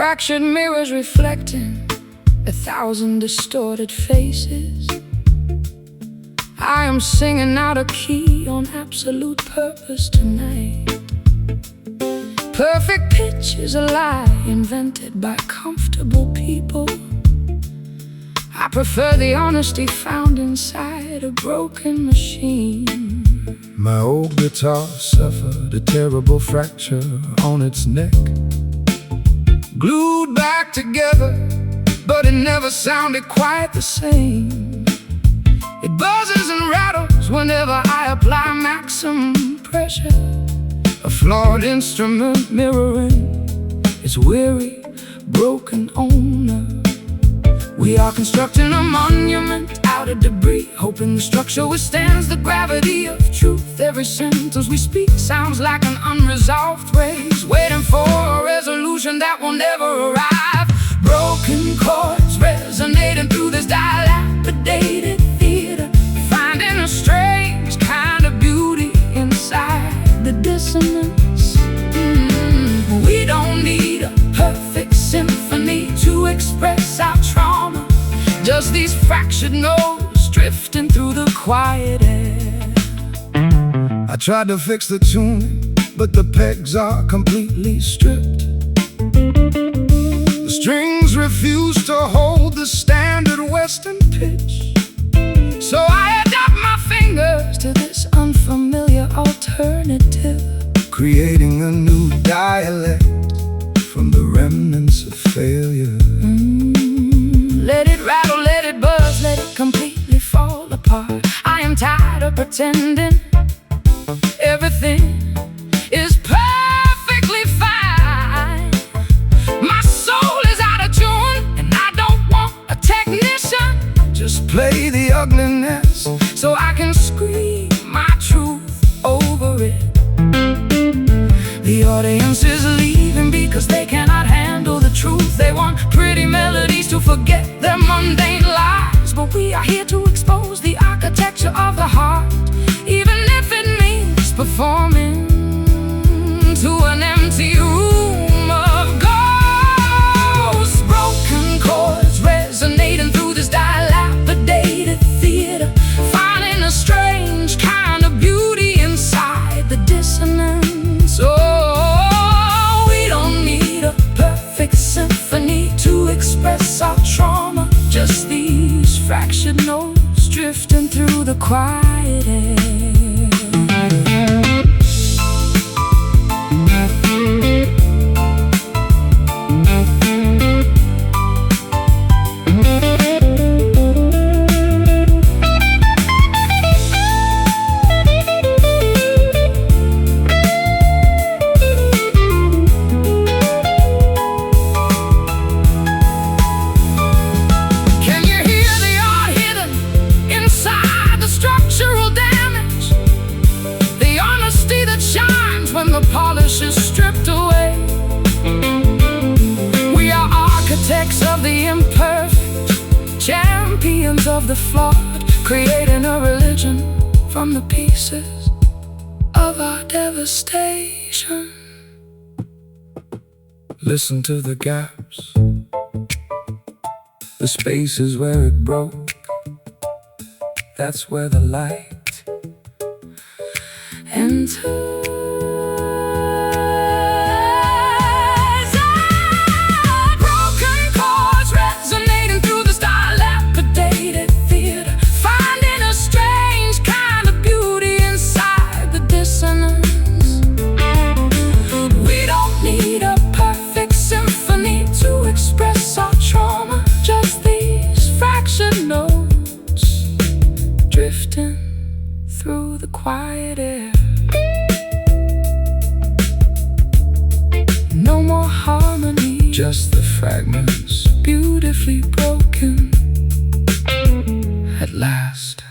Fractured mirrors reflecting 1,000 distorted faces. I am singing out of key on absolute purpose tonight. Perfect pitch is a lie invented by comfortable people. I prefer the honesty found inside a broken machine. My old guitar suffered a terrible fracture on its neck. Glued back together, but it never sounded quite the same. It buzzes and rattles whenever I apply maximum pressure. A flawed instrument mirroring its weary, broken owner. We are constructing a monument out of debris, hoping the structure withstands the gravity of truth. Every sentence we speak sounds like an unresolved race, waiting for a resolution that will never arrive. Broken chords resonating through this dilapidated theater, finding a strange kind of beauty inside the dissonance. We don't need a perfect symphony to express our trauma, just these fractured notes drifting through the quiet air. I tried to fix the tuning, but the pegs are completely stripped. The strings refuse to hold the standard Western pitch, so I adapt my fingers to this unfamiliar alternative, creating a new dialect from the remnants of failure. Let it rattle, let it buzz, let it completely fall apart. I am tired of pretending everything is perfectly fine. My soul is out of tune, and I don't want a technician. Just play the ugliness so I can scream my truth over it. The audience is leaving because they cannot handle the truth. They want pretty melodies to forget their mundane lives, but we are here to expose the architecture of the heart, even if it means performing to an empty room of ghosts. Broken chords resonating through this dilapidated theater, finding a strange kind of beauty inside the dissonance. Oh, we don't need a perfect symphony to express our trauma, just these fractured notes drifting through the quiet air. The polish is stripped away. We are architects of the imperfect, champions of the flawed, creating a religion from the pieces of our devastation. Listen to the gaps, the spaces where it broke. That's where the light enters. Drifting through the quiet air. No more harmony, just the fragments, beautifully broken at last.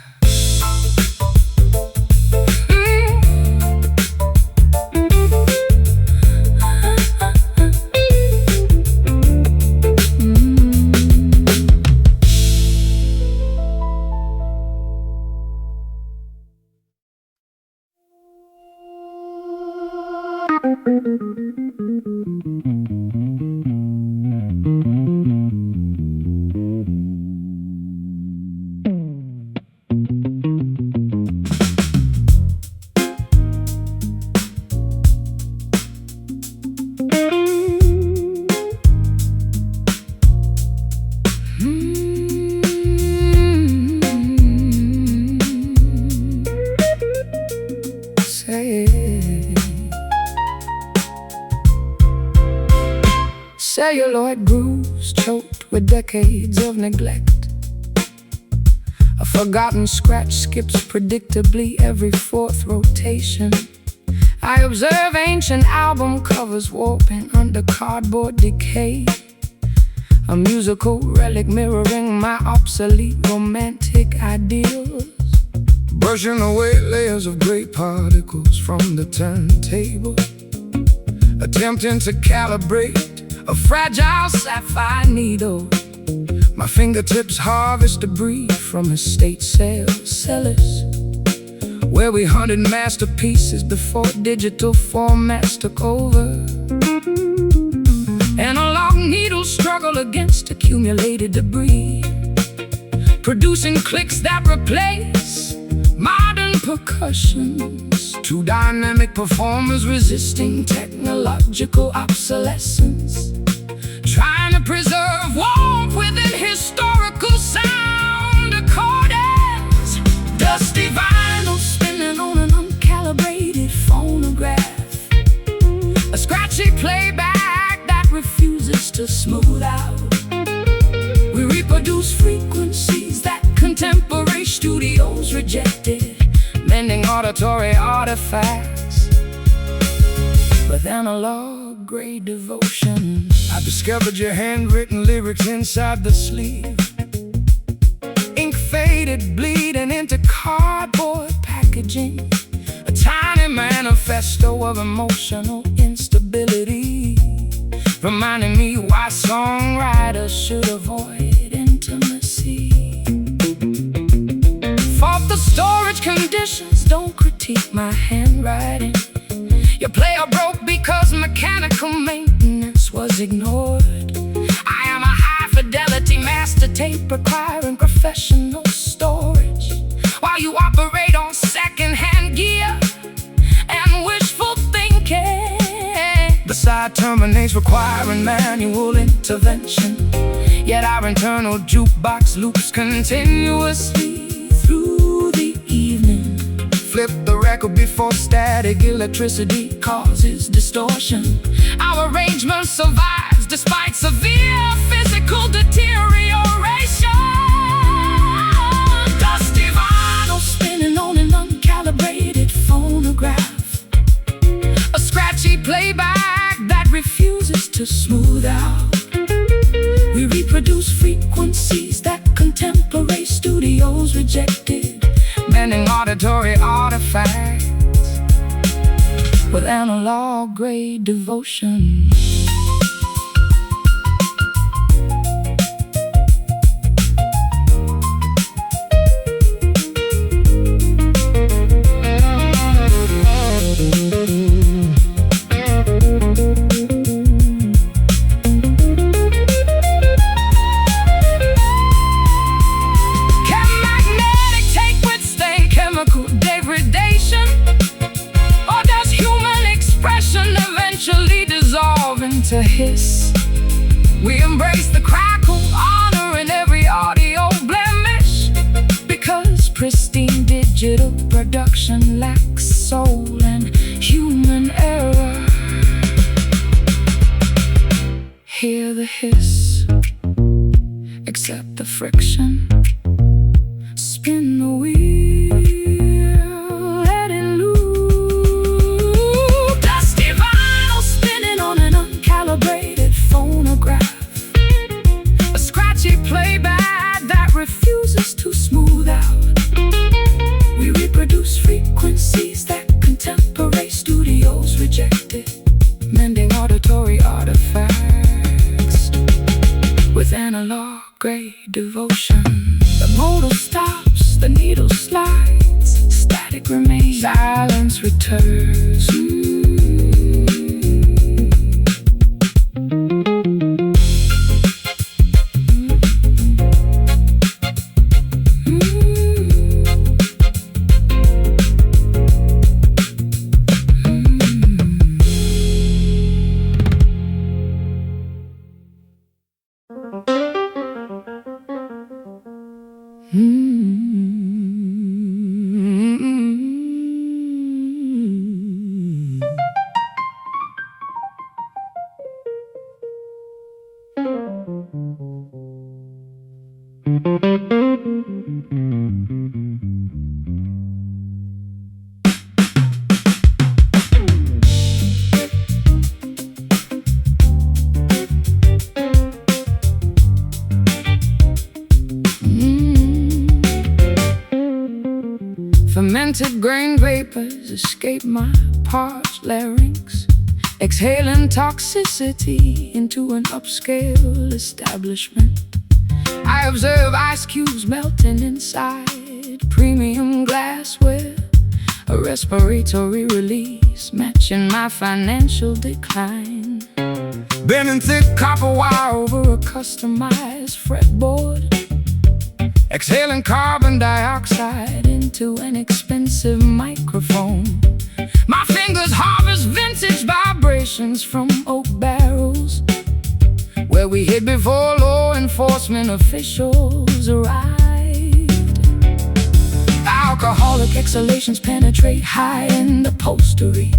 celluloid grooves choked with decades of neglect. A forgotten scratch skips predictably every fourth rotation. I observe ancient album covers warping under cardboard decay, a musical relic mirroring my obsolete romantic ideals. Brushing away layers of gray particles from the turntable, attempting to calibrate A fragile sapphire needle. my fingertips harvest debris from estate sales Cellars, where we hunted masterpieces before digital formats took over. analog needles struggle against accumulated debris, producing clicks that replace modern percussions. Two dynamic performers Resisting technological obsolescence, trying to preserve warmth within historical sound accordance. Dusty vinyl spinning on an uncalibrated phonograph, a scratchy playback that refuses to smooth out. We reproduce frequencies that contemporary studios rejected, mending auditory artifacts with analog grade devotion. I discovered your handwritten lyrics inside the sleeve, Ink faded, bleeding into cardboard packaging, a tiny manifesto of emotional instability, reminding me why songwriters should avoid intimacy. Fault the storage conditions, don't critique my handwriting. Your player broke because mechanical maintenance was ignored. I am a high-fidelity master tape requiring professional storage, while you operate on second-hand gear and wishful thinking. the side terminates requiring manual intervention, Yet our internal jukebox loops continuously through the evening. flip the record before Static electricity causes distortion. Our arrangement survives despite severe physical deterioration. Dusty vinyl spinning on an uncalibrated phonograph, a scratchy playback that refuses to smooth out. We reproduce frequencies that contemporary studios rejected, mending auditory artifacts with analog grade devotion. Can magnetic tape withstand chemical degradation? Or does human expression eventually dissolve into hiss? We embrace the crackle, honoring every audio blemish, because pristine digital production lacks soul and human error. Hear the hiss, accept the friction, spin the wheel, let it loop. Dusty vinyl spinning on an uncalibrated phonograph, a scratchy playback that refuses to smooth out. We reproduce frequencies that contemporary studios rejected, mending auditory artifacts with analog grade devotion. The motor stops, the needle slides, static remains, silence returns. Fermented grain vapors escape my parched larynx, exhaling toxicity into an upscale establishment. I observe ice cubes melting inside premium glassware, a respiratory release matching my financial decline. Bending thick copper wire over a customized fretboard, exhaling carbon dioxide into an expensive microphone. My fingers harvest vintage vibrations from oak barrels, where we hid before law enforcement officials arrived. Alcoholic exhalations penetrate high-end upholstery,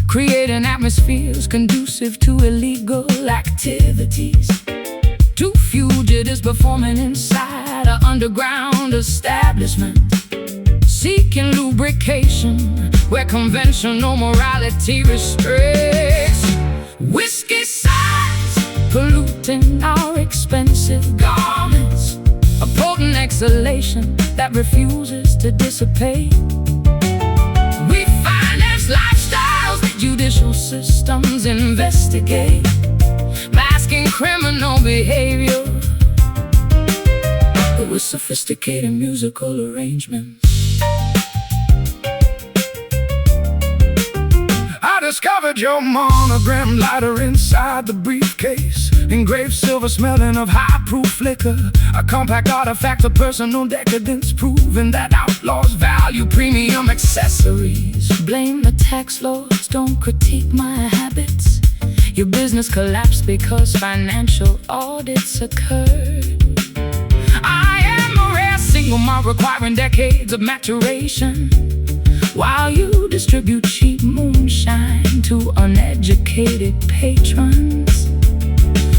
creating atmospheres conducive to illegal activities. Two fugitives performing inside an underground establishment, seeking lubrication where conventional morality restricts. Whiskey sighs polluting our expensive garments, a potent exhalation that refuses to dissipate. We finance lifestyles that judicial systems investigate, masking criminal behavior with sophisticated musical arrangements. I discovered your monogram lighter inside the briefcase, engraved silver smelling of high-proof liquor, a compact artifact of personal decadence, proving that outlaws value premium accessories. Blame the tax laws, don't critique my habits. Your business collapsed because financial audits occurred. I am a rare single malt requiring decades of maturation, while you distribute cheap moonshine to uneducated patrons.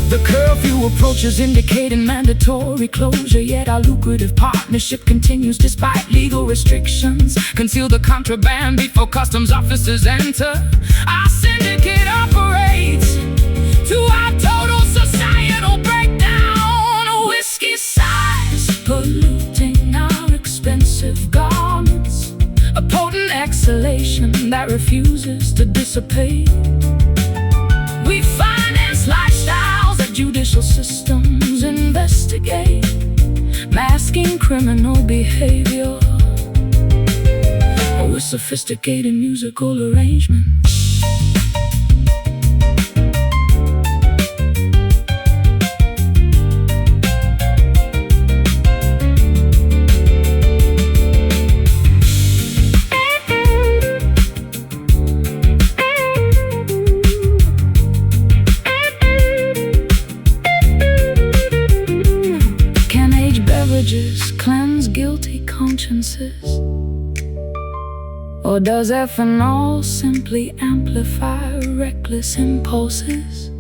The curfew approaches indicating mandatory closure, yet our lucrative partnership continues despite legal restrictions. Conceal the contraband before customs officers enter. Our syndicate operates to our total societal breakdown. Whiskey sighs polluting our expensive garments, a potent exhalation that refuses to dissipate. We finance lifestyles that judicial systems investigate, masking criminal behavior with sophisticated musical arrangements. Cleanse guilty consciences, or does ethanol simply amplify reckless impulses?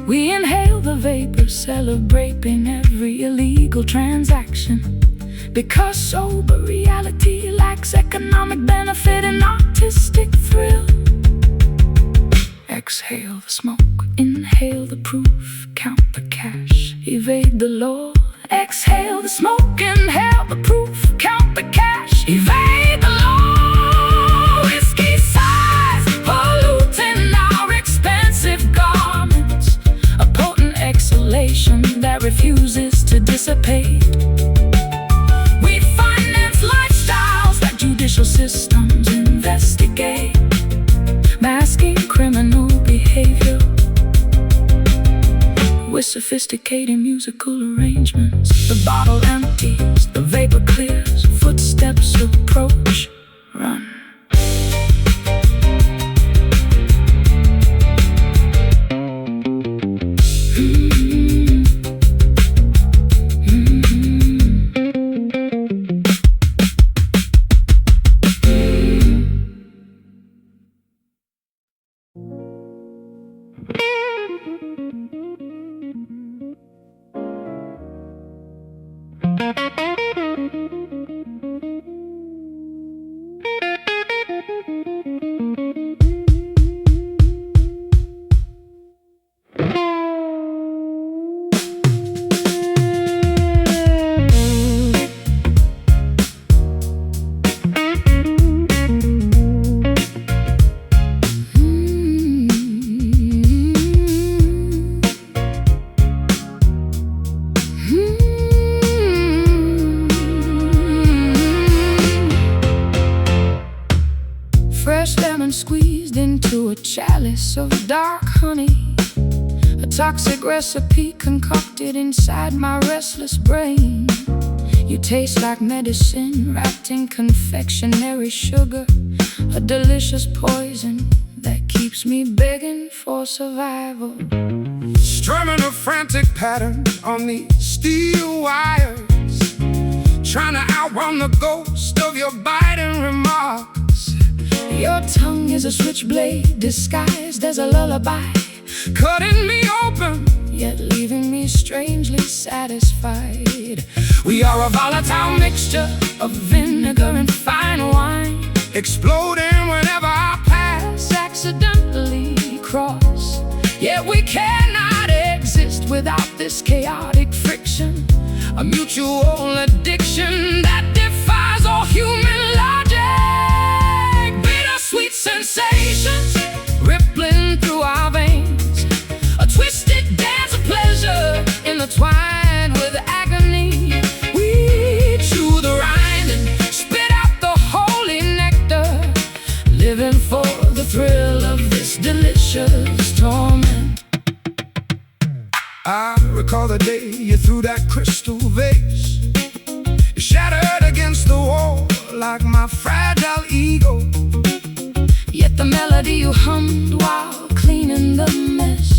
We inhale the vapor, celebrating every illegal transaction, because sober reality lacks economic benefit and artistic thrill. Exhale the smoke, inhale the proof, count the cash, evade the law. Exhale the smoke, inhale the proof, count the cash, evade the law. Whiskey sighs polluting our expensive garments, a potent exhalation that refuses to dissipate. We finance lifestyles that judicial systems investigate, masking criminal behavior with sophisticated musical arrangements. The bottle empties, the vapor clears, footsteps approach, run. chalice of dark honey, a toxic recipe concocted inside my restless brain. You taste like medicine wrapped in confectionery sugar, a delicious poison that keeps me begging for survival. Strumming a frantic pattern on these steel wires, trying to outrun the ghost of your biting remarks. Your tongue is a switchblade disguised as a lullaby, Cutting me open, yet leaving me strangely satisfied. we are a volatile mixture Of vinegar and fine wine, exploding whenever our paths accidentally cross. Yet we cannot exist Without this chaotic friction, a mutual addiction that defies all human logic. bittersweet sensations rippling through our veins, a twisted dance of pleasure intertwined with agony. We chew the rind and Spit out the holy nectar, living for the thrill of this delicious torment. I recall the day you threw that crystal vase. It shattered against the wall like my fragile ego. Yet the melody you hummed while cleaning the mess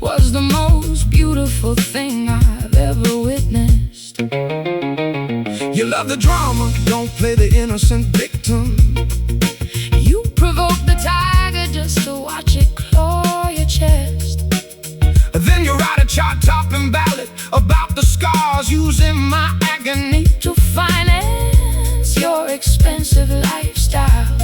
was the most beautiful thing I've ever witnessed. You love the drama, don't play the innocent victim. You provoke the tiger just to watch it claw your chest. Then you write a chart-topping ballad about the scars using my agony To finance your expensive lifestyle,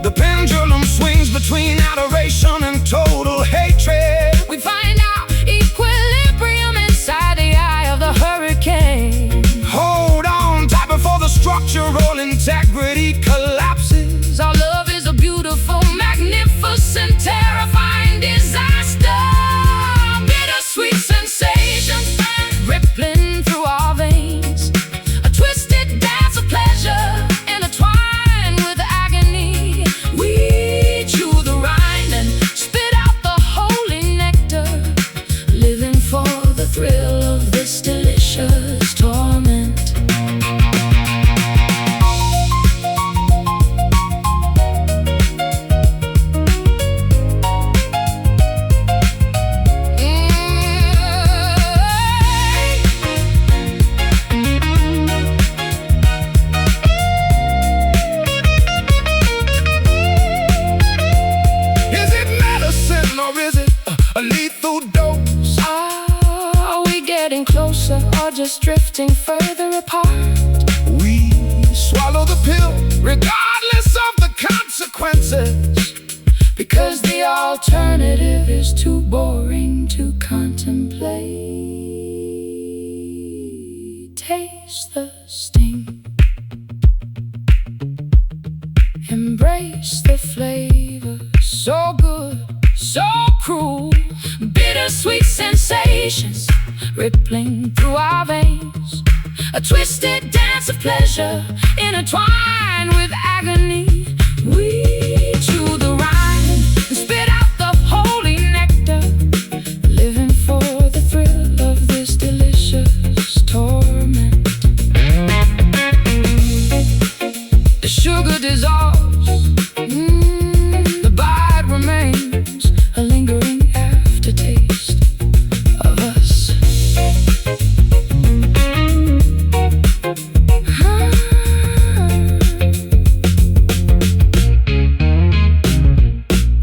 The pendulum swings between adoration and total hatred. we find our equilibrium inside the eye of the hurricane. Hold on tight before the structural integrity collapses. Our love is a beautiful, magnificent, terrifying disaster. Bittersweet sensations rippling through our veins, a twisted dance of pleasure intertwined with agony. We chew the rind and spit out the holy nectar, living for the thrill of this delicious torment. Is it medicine or is it a lethal dose? Are we getting closer or just drifting further apart? We swallow the pill regardless of the consequences, Because the alternative is too boring to contemplate. Taste the sting, embrace the flavor. So good, so cruel, bittersweet sensations rippling through our veins, a twisted dance of pleasure intertwined with agony. We chew the rind and spit out the holy nectar, living for the thrill of this delicious torment. The sugar dissolves, the bite remains, a lingering aftertaste of us.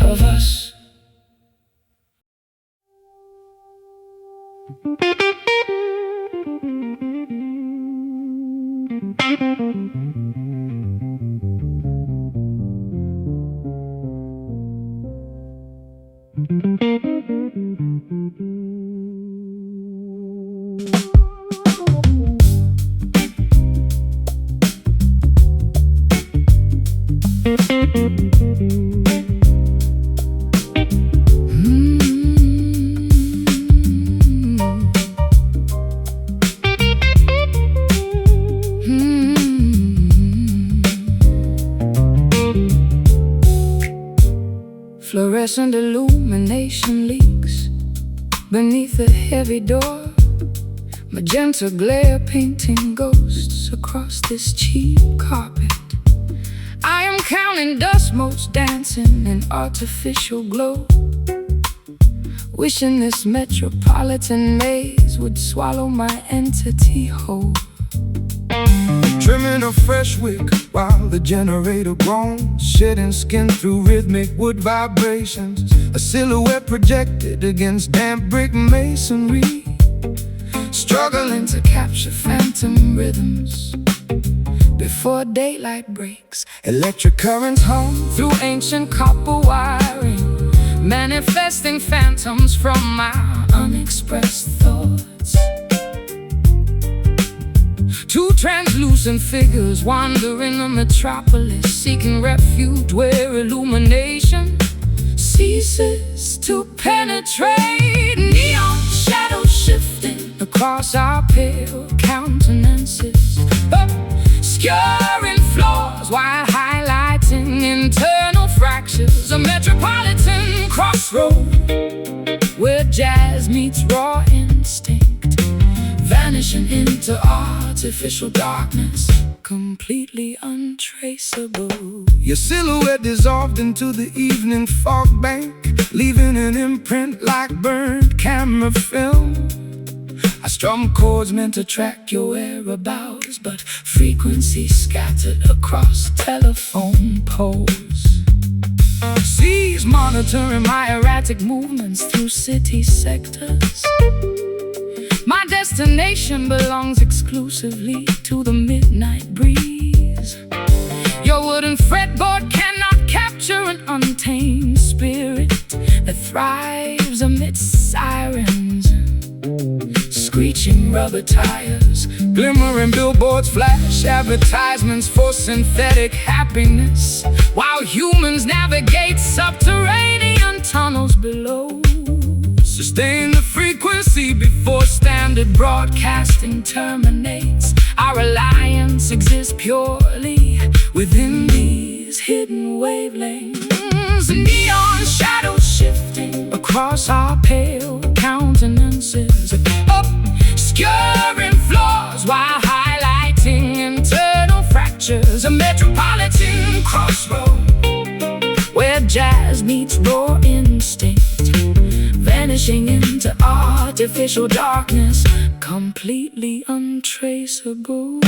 Of us. Fluorescent illumination leaks beneath the heavy door. Magenta glare painting ghosts across this cheap carpet. I am counting dust motes dancing in artificial glow, wishing this metropolitan maze would swallow my entity whole. Trimming a fresh wick while the generator groans, shedding skin through rhythmic wood vibrations. A silhouette projected against damp brick masonry, struggling to capture phantom rhythms before daylight breaks. Electric currents hum Through ancient copper wiring, manifesting phantoms from my unexpressed thoughts. Two translucent figures wandering the metropolis, seeking refuge where illumination ceases to penetrate. Neon shadows shifting across our pale countenances, obscuring flaws while highlighting internal fractures. A metropolitan crossroad where jazz meets raw instinct, vanishing into artificial darkness, completely untraceable. Your silhouette dissolved into the evening fog bank, leaving an imprint like burned camera film. I strum chords meant to track your whereabouts, but frequencies scattered across telephone poles. Seas monitoring my erratic movements through city sectors. My destination belongs exclusively to the midnight breeze. Your wooden fretboard cannot capture an untamed spirit that thrives amidst sirens, screeching rubber tires. Glimmering billboards flash advertisements for synthetic happiness, while humans navigate subterranean tunnels below. sustain the frequency before Standard broadcasting terminates. Our alliance exists purely within these hidden wavelengths. Neon shadows shifting across our pale countenances, obscuring flaws while highlighting internal fractures. A metropolitan crossroad where jazz meets raw instinct, vanishing into artificial darkness, completely untraceable.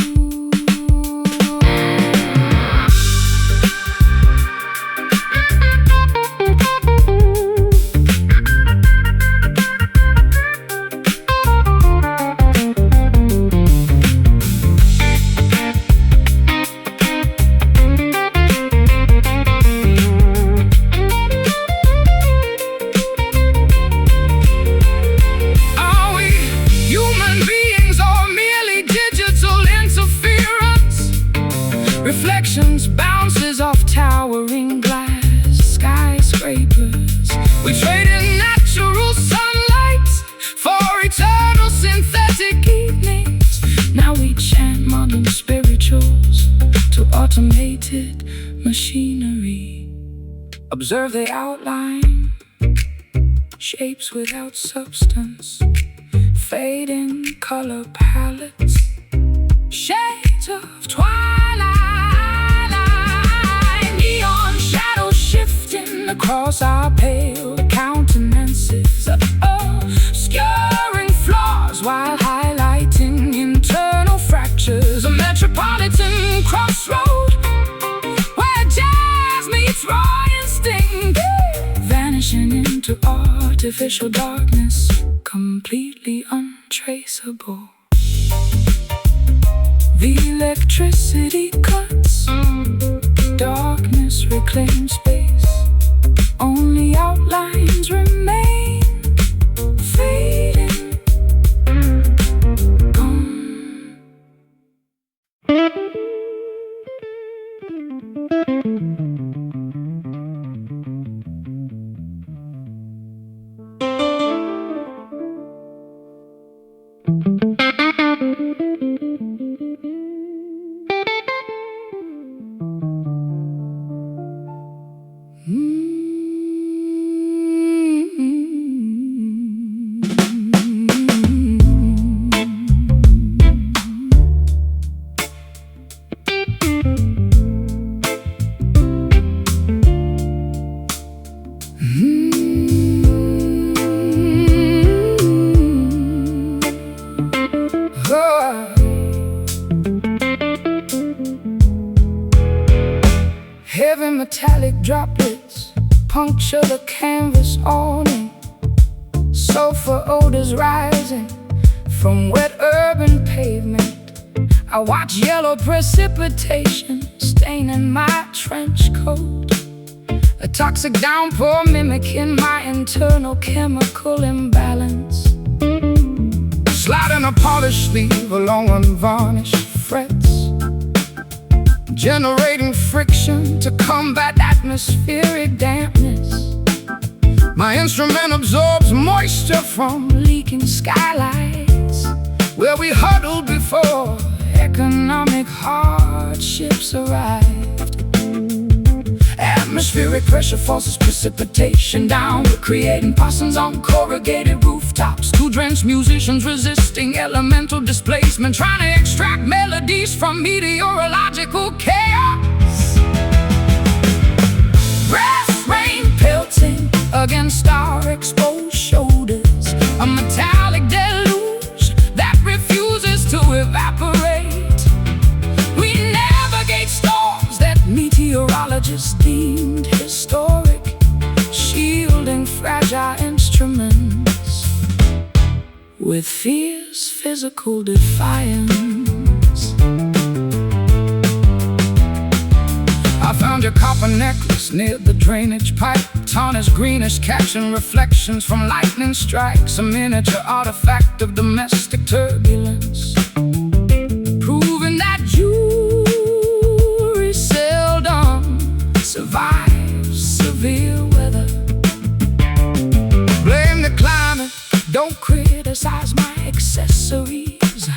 Reflections, bounces off towering glass skyscrapers. We traded natural sunlight for eternal synthetic evenings. Now we chant modern spirituals to automated machinery. Observe the outline, shapes without substance, fading color palettes, shades of twilight. Across our pale countenances, obscuring flaws while highlighting internal fractures. A metropolitan crossroad where jazz meets raw instinct, vanishing into artificial darkness, completely untraceable. The electricity cuts, darkness reclaims space. Only outlines remain, fading, gone. Heavy metallic droplets puncture the canvas awning. Sulfur odors rising from wet urban pavement. I watch yellow precipitation staining my trench coat. A toxic downpour mimicking my internal chemical imbalance. Sliding a polished sleeve along unvarnished frets, generating friction to combat atmospheric dampness. My instrument absorbs moisture from leaking skylights, where we huddled before economic hardships arrived. Atmospheric pressure forces precipitation downward, creating possums on corrugated rooftops. Two drenched musicians resisting elemental displacement, trying to extract melodies from meteorological chaos. Brass rain pelting against our exposed shoulders, a metallic deluge that refuses to evaporate. We navigate storms that meteorologists deemed historic, shielding fragile instruments with fierce physical defiance. I found your copper necklace near the drainage pipe, tarnished greenish, catching reflections from lightning strikes. A miniature artifact of domestic turbulence, proving that jewelry seldom survives severe weather. Blame the climate, don't criticize my accessories.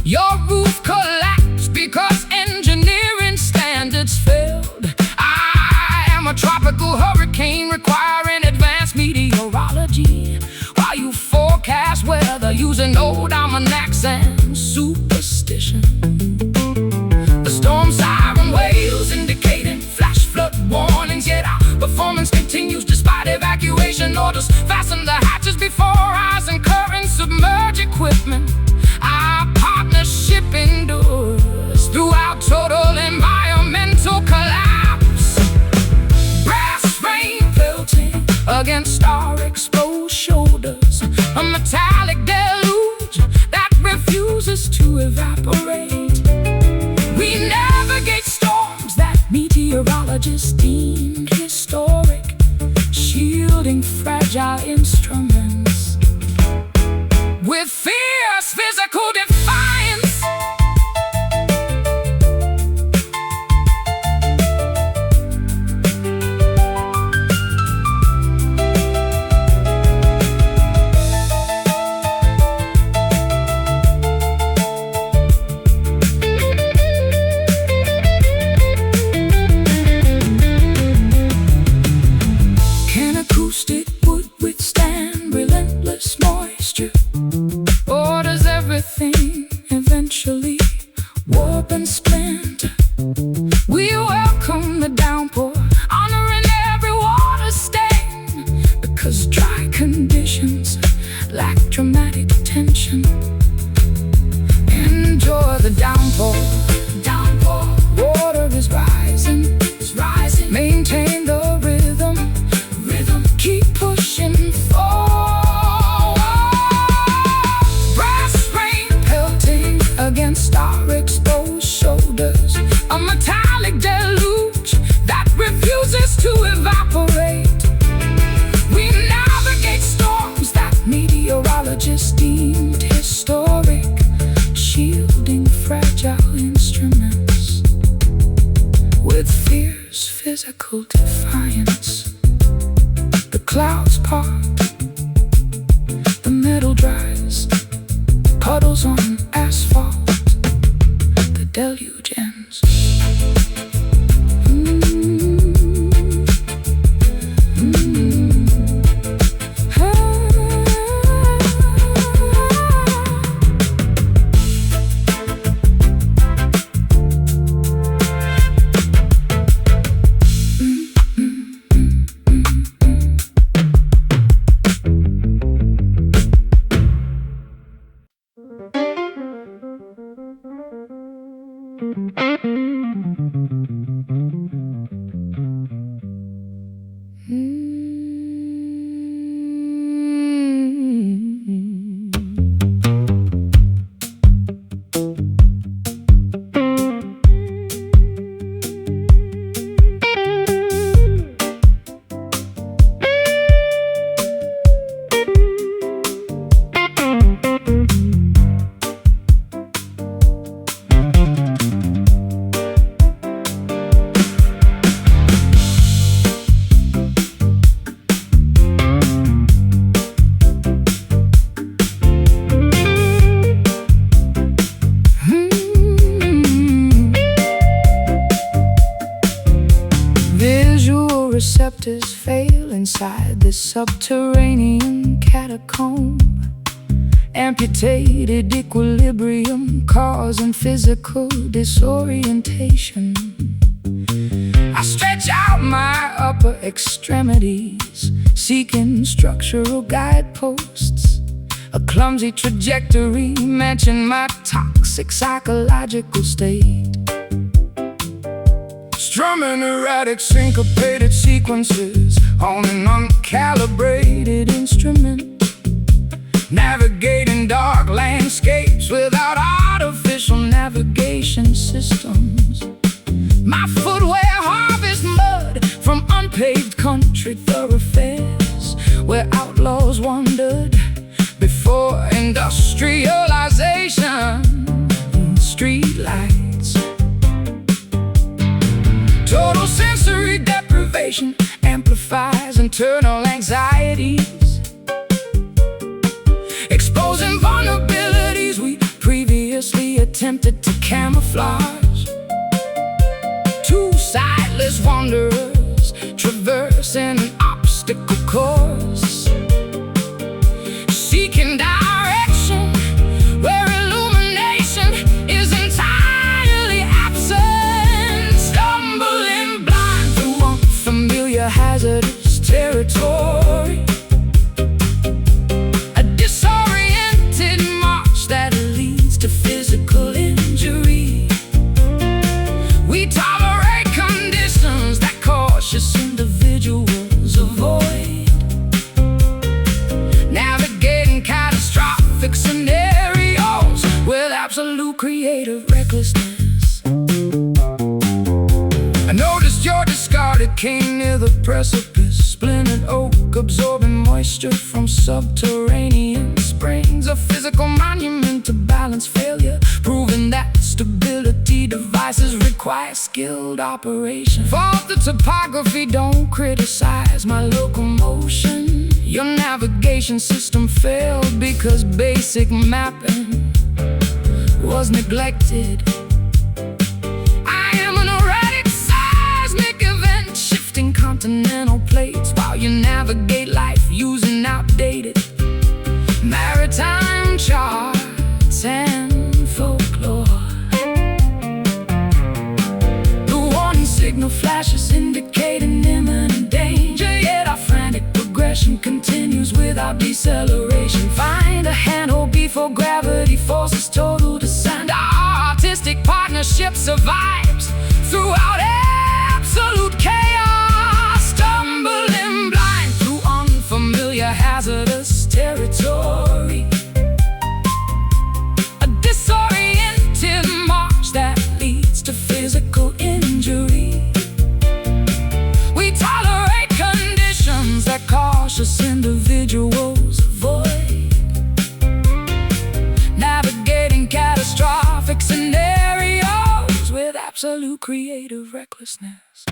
Your roof collapsed because engineering standards failed. I am a tropical hurricane requiring advanced meteorology, while you forecast weather using old almanacs and superstition. The storm siren wails indicating flash flood warnings, yet our performance continues despite evacuation orders. Fasten the hatches before eyes and currents submerge equipment. Our partnership endures throughout total environmental collapse. Brass rain pelting against our exposed shoulders, a metallic deluge that refuses to evaporate. We navigate storms that meteorologists deemed historic, shielding fragile instruments with fierce physical defiance. Can acoustic wood withstand relentless moisture? Or does everything eventually warp and splinter? We welcome the downpour, honoring every water stain, because dry conditions lack dramatic tension. Enjoy the downpour, downpour. Water is rising, maintain the rhythm, keep pushing forward. Brass rain pelting against our exposed shoulders, a metallic deluge that refuses to evaporate. We navigate storms that meteorologists deemed historic, shielding fragile instruments with fierce physical defiance. The clouds part, the metal dries, puddles on asphalt, the deluge ends. sisters fail inside this subterranean catacomb. Amputated equilibrium causing physical disorientation. I stretch out my upper extremities, seeking structural guideposts. A clumsy trajectory matching my toxic psychological state. Strumming erratic syncopated sequences on an uncalibrated instrument. Navigating dark landscapes without artificial navigation systems. My footwear harvests mud from unpaved country thoroughfares where outlaws wandered before industrialization. Street lights, total sensory deprivation amplifies internal anxieties, exposing vulnerabilities we previously attempted to camouflage. Two sightless wanderers traversing an obstacle course, seeking direction where illumination is entirely absent. Stumbling blind through unfamiliar hazardous territory. A disoriented march that leads to physical injury. We tolerate conditions that cautious individuals avoid, navigating catastrophic scenarios with absolute creative recklessness. I noticed your discarded cane near the precipice. Splintered oak absorbing moisture from subterranean springs. A physical monument to balance failure, proving that stability devices require skilled operation. Fault the topography, don't criticize my locomotion. Your navigation system failed because basic mapping was neglected. I am an erratic seismic event, shifting continental plates while you navigate life using outdated maritime charts and folklore. The warning signal flashes indicating imminent danger, yet our frantic progression continues without deceleration. Find a handhold before gravity forces total descent. Our artistic partnership survives throughout absolute chaos. Stumbling blind through unfamiliar hazardous territory. A disoriented march that leads to physical injury. We tolerate conditions that cautious individuals avoid, navigating catastrophic scenarios with absolute creative recklessness.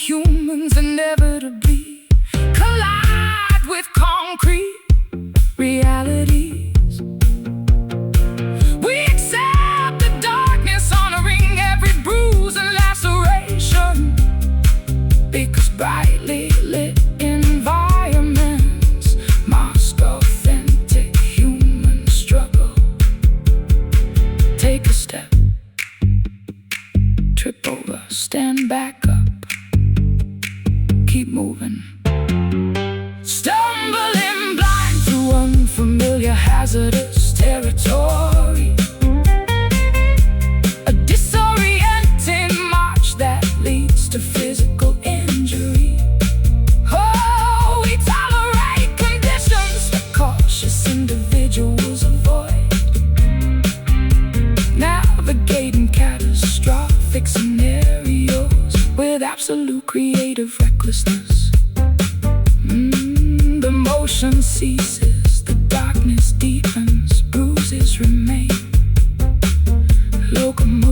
Humans inevitably collide with concrete realities. We accept the darkness, honoring every bruise and laceration, because brightly lit environments mask authentic human struggle. Take a step, trip over, stand back up, keep moving. Stumbling blind through unfamiliar hazardous territory. A disorienting march that leads to physical injury. Oh, we tolerate conditions that cautious individuals avoid, navigating catastrophic scenarios with absolute creative recklessness. The motion ceases, the darkness deepens, bruises remain.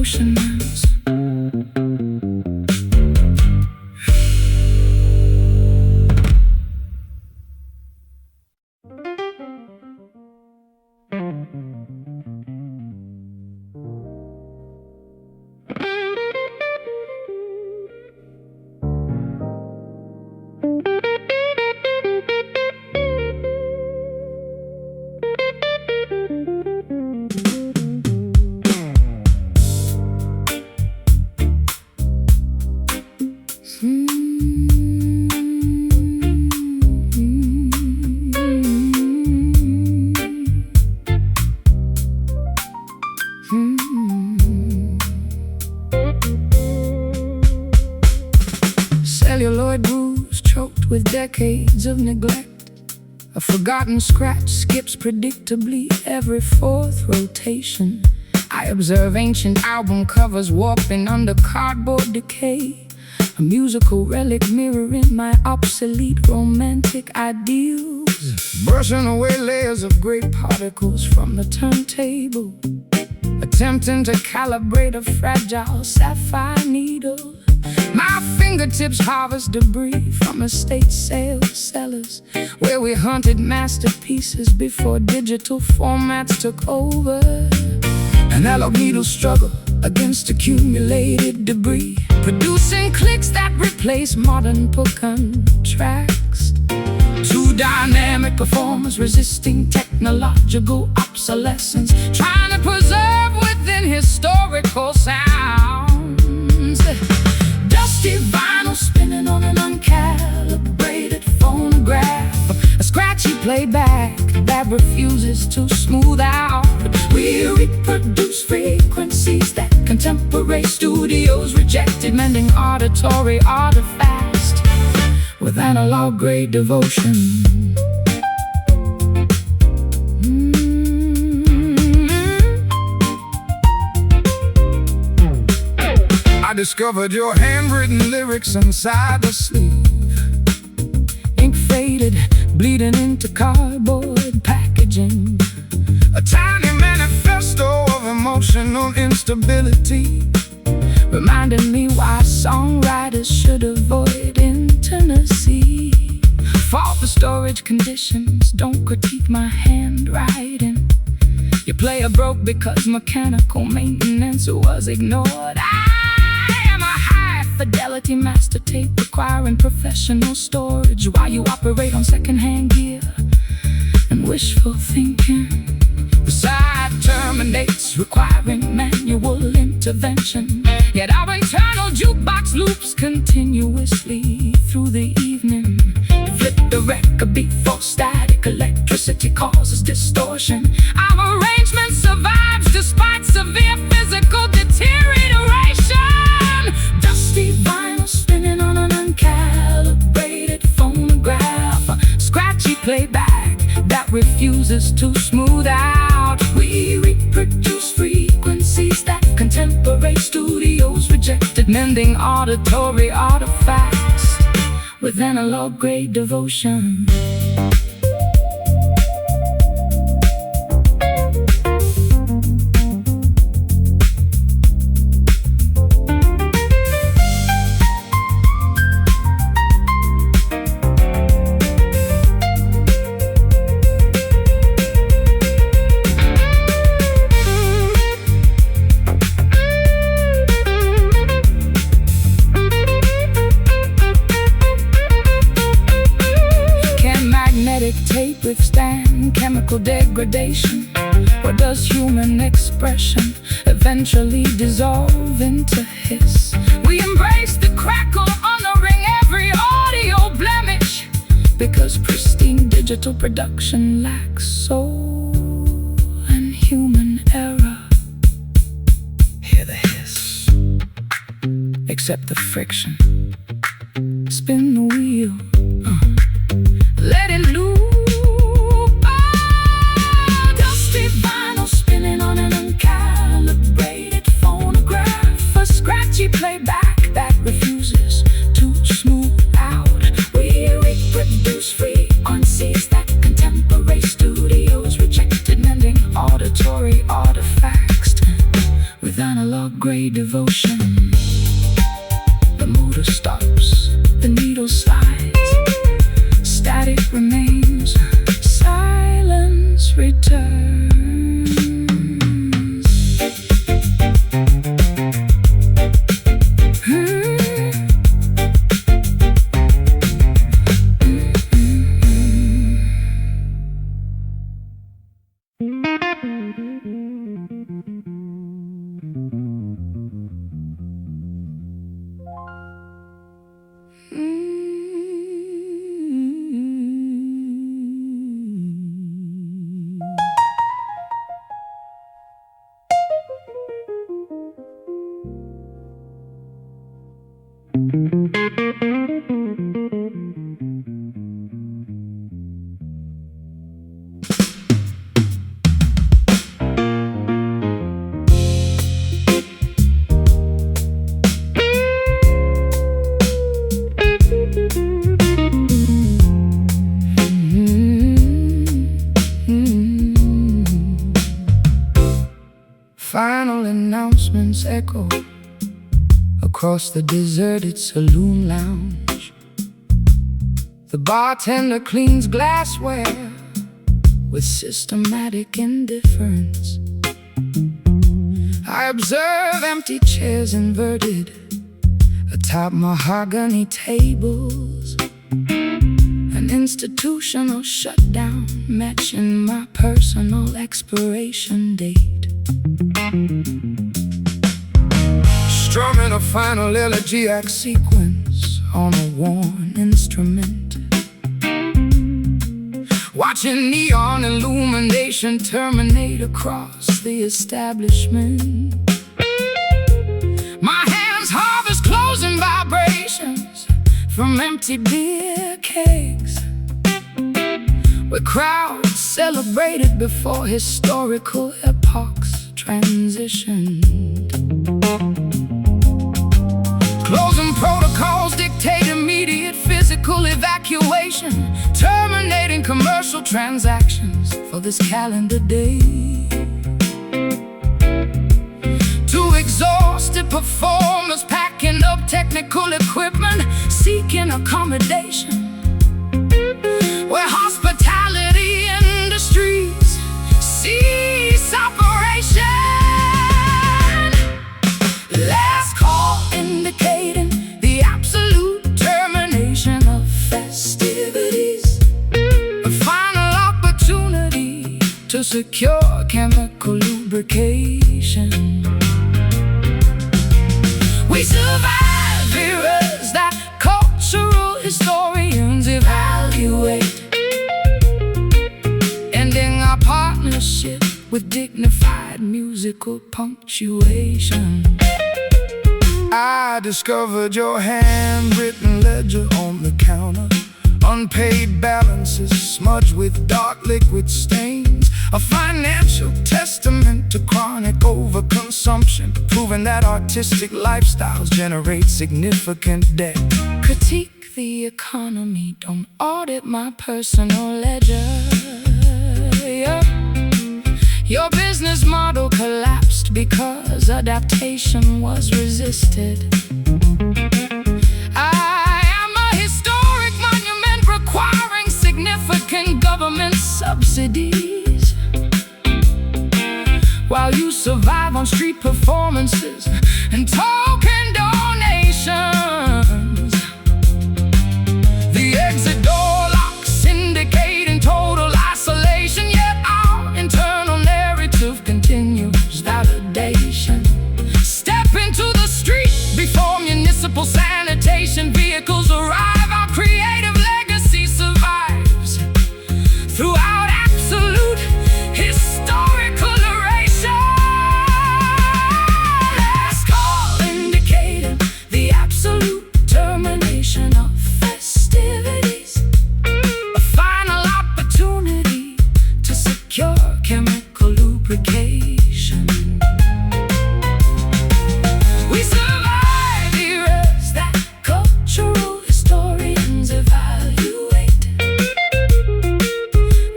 devotions. Celluloid grooves choked with decades of neglect. A forgotten scratch skips predictably every fourth rotation. I observe ancient album covers warping under cardboard decay. A musical relic mirroring my obsolete romantic ideals. Brushing away layers of gray Particles from the turntable, attempting to calibrate a fragile sapphire needle. My fingertips harvest debris from estate sales cellars, where we hunted masterpieces before digital formats took over. Analog needles struggle against accumulated debris, producing clicks that replace modern percussion tracks. Two dynamic performers resisting technological obsolescence, trying to preserve within historical sounds. Dusty vinyl spinning on an uncalibrated phonograph, a scratchy playback that refuses to smooth out. We reproduce frequencies that contemporary studios rejected, mending auditory artifacts with analog grade devotion. I discovered your handwritten lyrics inside the sleeve. Ink faded, bleeding into cardboard packaging. A tiny manifesto of emotional instability, reminding me why songwriters should avoid intimacy. Fault the storage conditions, don't critique my handwriting. Your player broke because mechanical maintenance was ignored. I am a high-fidelity master tape requiring professional storage, while you operate on second-hand gear and wishful thinking. The side terminates, requiring manual intervention, yet our internal jukebox loops continuously through the evening. Flip the record beat for static, electricity causes distortion. Our arrangement survives despite severe physical deterioration. Dusty vinyl spinning on an uncalibrated phonograph, a scratchy playback that refuses to smooth out. We reproduce frequencies that contemporary studios rejected, mending auditory artifacts with analog grade devotion. Tape withstand chemical degradation? Or does human expression eventually dissolve into hiss? We embrace the crackle, honoring every audio blemish, because pristine digital production lacks soul and human error. Hear the hiss, accept the friction, spin the wheel, let it loop. Oh, dusty vinyl spinning on an uncalibrated phonograph, a scratchy playback that refuses to smooth out. We reproduce frequencies that contemporary studios rejected, mending auditory artifacts with analog grade across the deserted saloon lounge. The bartender cleans glassware with systematic indifference. I observe empty chairs inverted atop mahogany tables, an institutional shutdown matching my personal expiration date. Strumming a final elegiac sequence on a worn instrument, watching neon illumination terminate across the establishment. My hands harvest closing vibrations from empty beer kegs, where crowds celebrated before historical epochs transitioned. Closing protocols dictate immediate physical evacuation, terminating commercial transactions for this calendar day. Two exhausted performers packing up technical equipment, seeking accommodation, where hospitality industries cease operation. Last call indicating the absolute termination of festivities, a final opportunity to secure chemical lubrication. We survive eras that cultural historians evaluate, ending our partnership with dignified musical punctuation. I discovered your handwritten ledger on the counter, unpaid balances smudged with dark liquid stains, a financial testament to chronic overconsumption, proving that artistic lifestyles generate significant debt. Critique the economy, don't audit my personal ledger. Your business model collapsed because adaptation was resisted. I am a historic monument requiring significant government subsidies, while you survive on street performances and token donations. The exit door locks indicating total isolation, yet our internal narrative continues validation. Step into the street before municipal sanitation vehicles arrive. Our creative legacy survives throughout absolute historical erasure. Last call indicating the absolute termination of festivities, a final opportunity to secure chemical lubrication. We survive eras that cultural historians evaluate,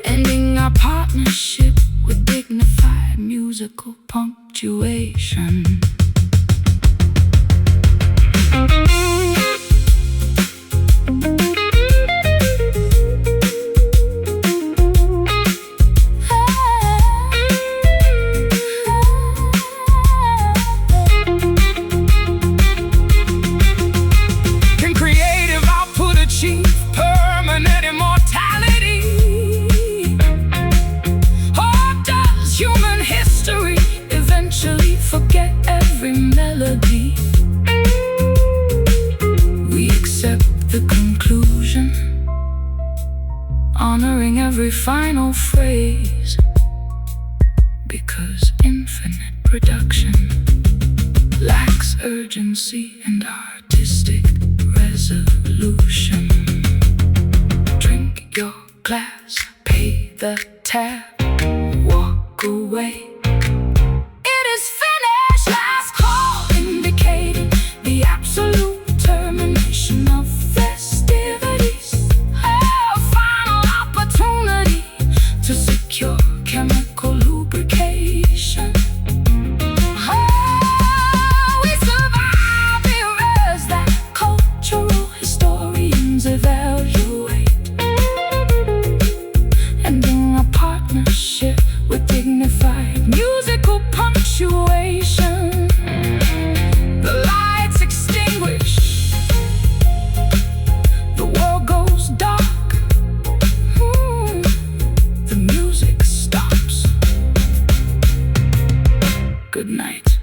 ending our partnership with dignified musical punctuation. Can creative output achieve permanent immortality? Or does human history eventually forget every melody? We accept the conclusion, honoring every final phrase, because infinite production lacks urgency and artistic resolution. Drink your glass, pay the tab, walk away. It is finished. Last call indicating the absolute termination of festivities, a final opportunity to secure chemical lubrication. We survive good night.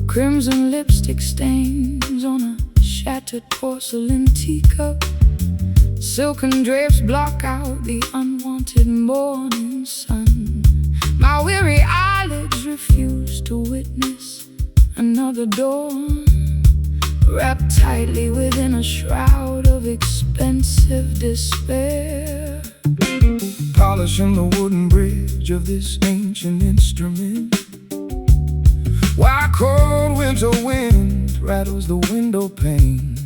Crimson lipstick stains on a shattered porcelain teacup. Silken drapes block out the unwanted morning sun. My weary eyelids refuse to witness another dawn, wrapped tightly within a shroud of expensive despair. Polishing the wooden bridge of this ancient instrument, while cold winter wind rattles the window pane.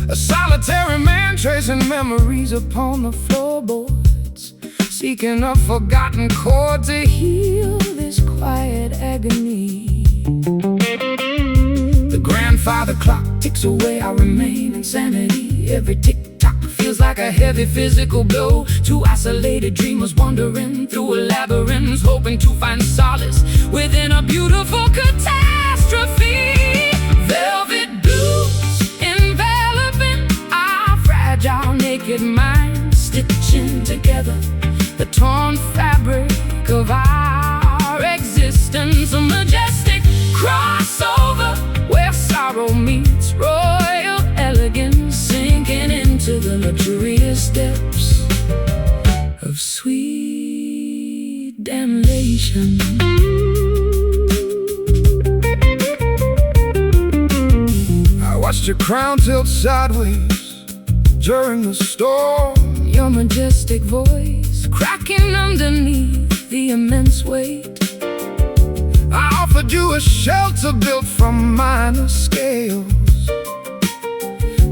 A solitary man tracing memories upon the floorboards, seeking a forgotten chord to heal this quiet agony. The grandfather clock ticks away, I remain insanity. Every tick-tock feels like a heavy physical blow. Two isolated dreamers wandering through a labyrinth, hoping to find solace within a beautiful catastrophe. Velvet blues enveloping our fragile naked minds, stitching together the torn fabric of our existence. A majestic crossover where sorrow meets royal elegance, sinking into the luxurious depths of sweet damnation. I watched your crown tilt sideways during the storm, your majestic voice cracking underneath the immense weight. I offered you a shelter built from minor scales,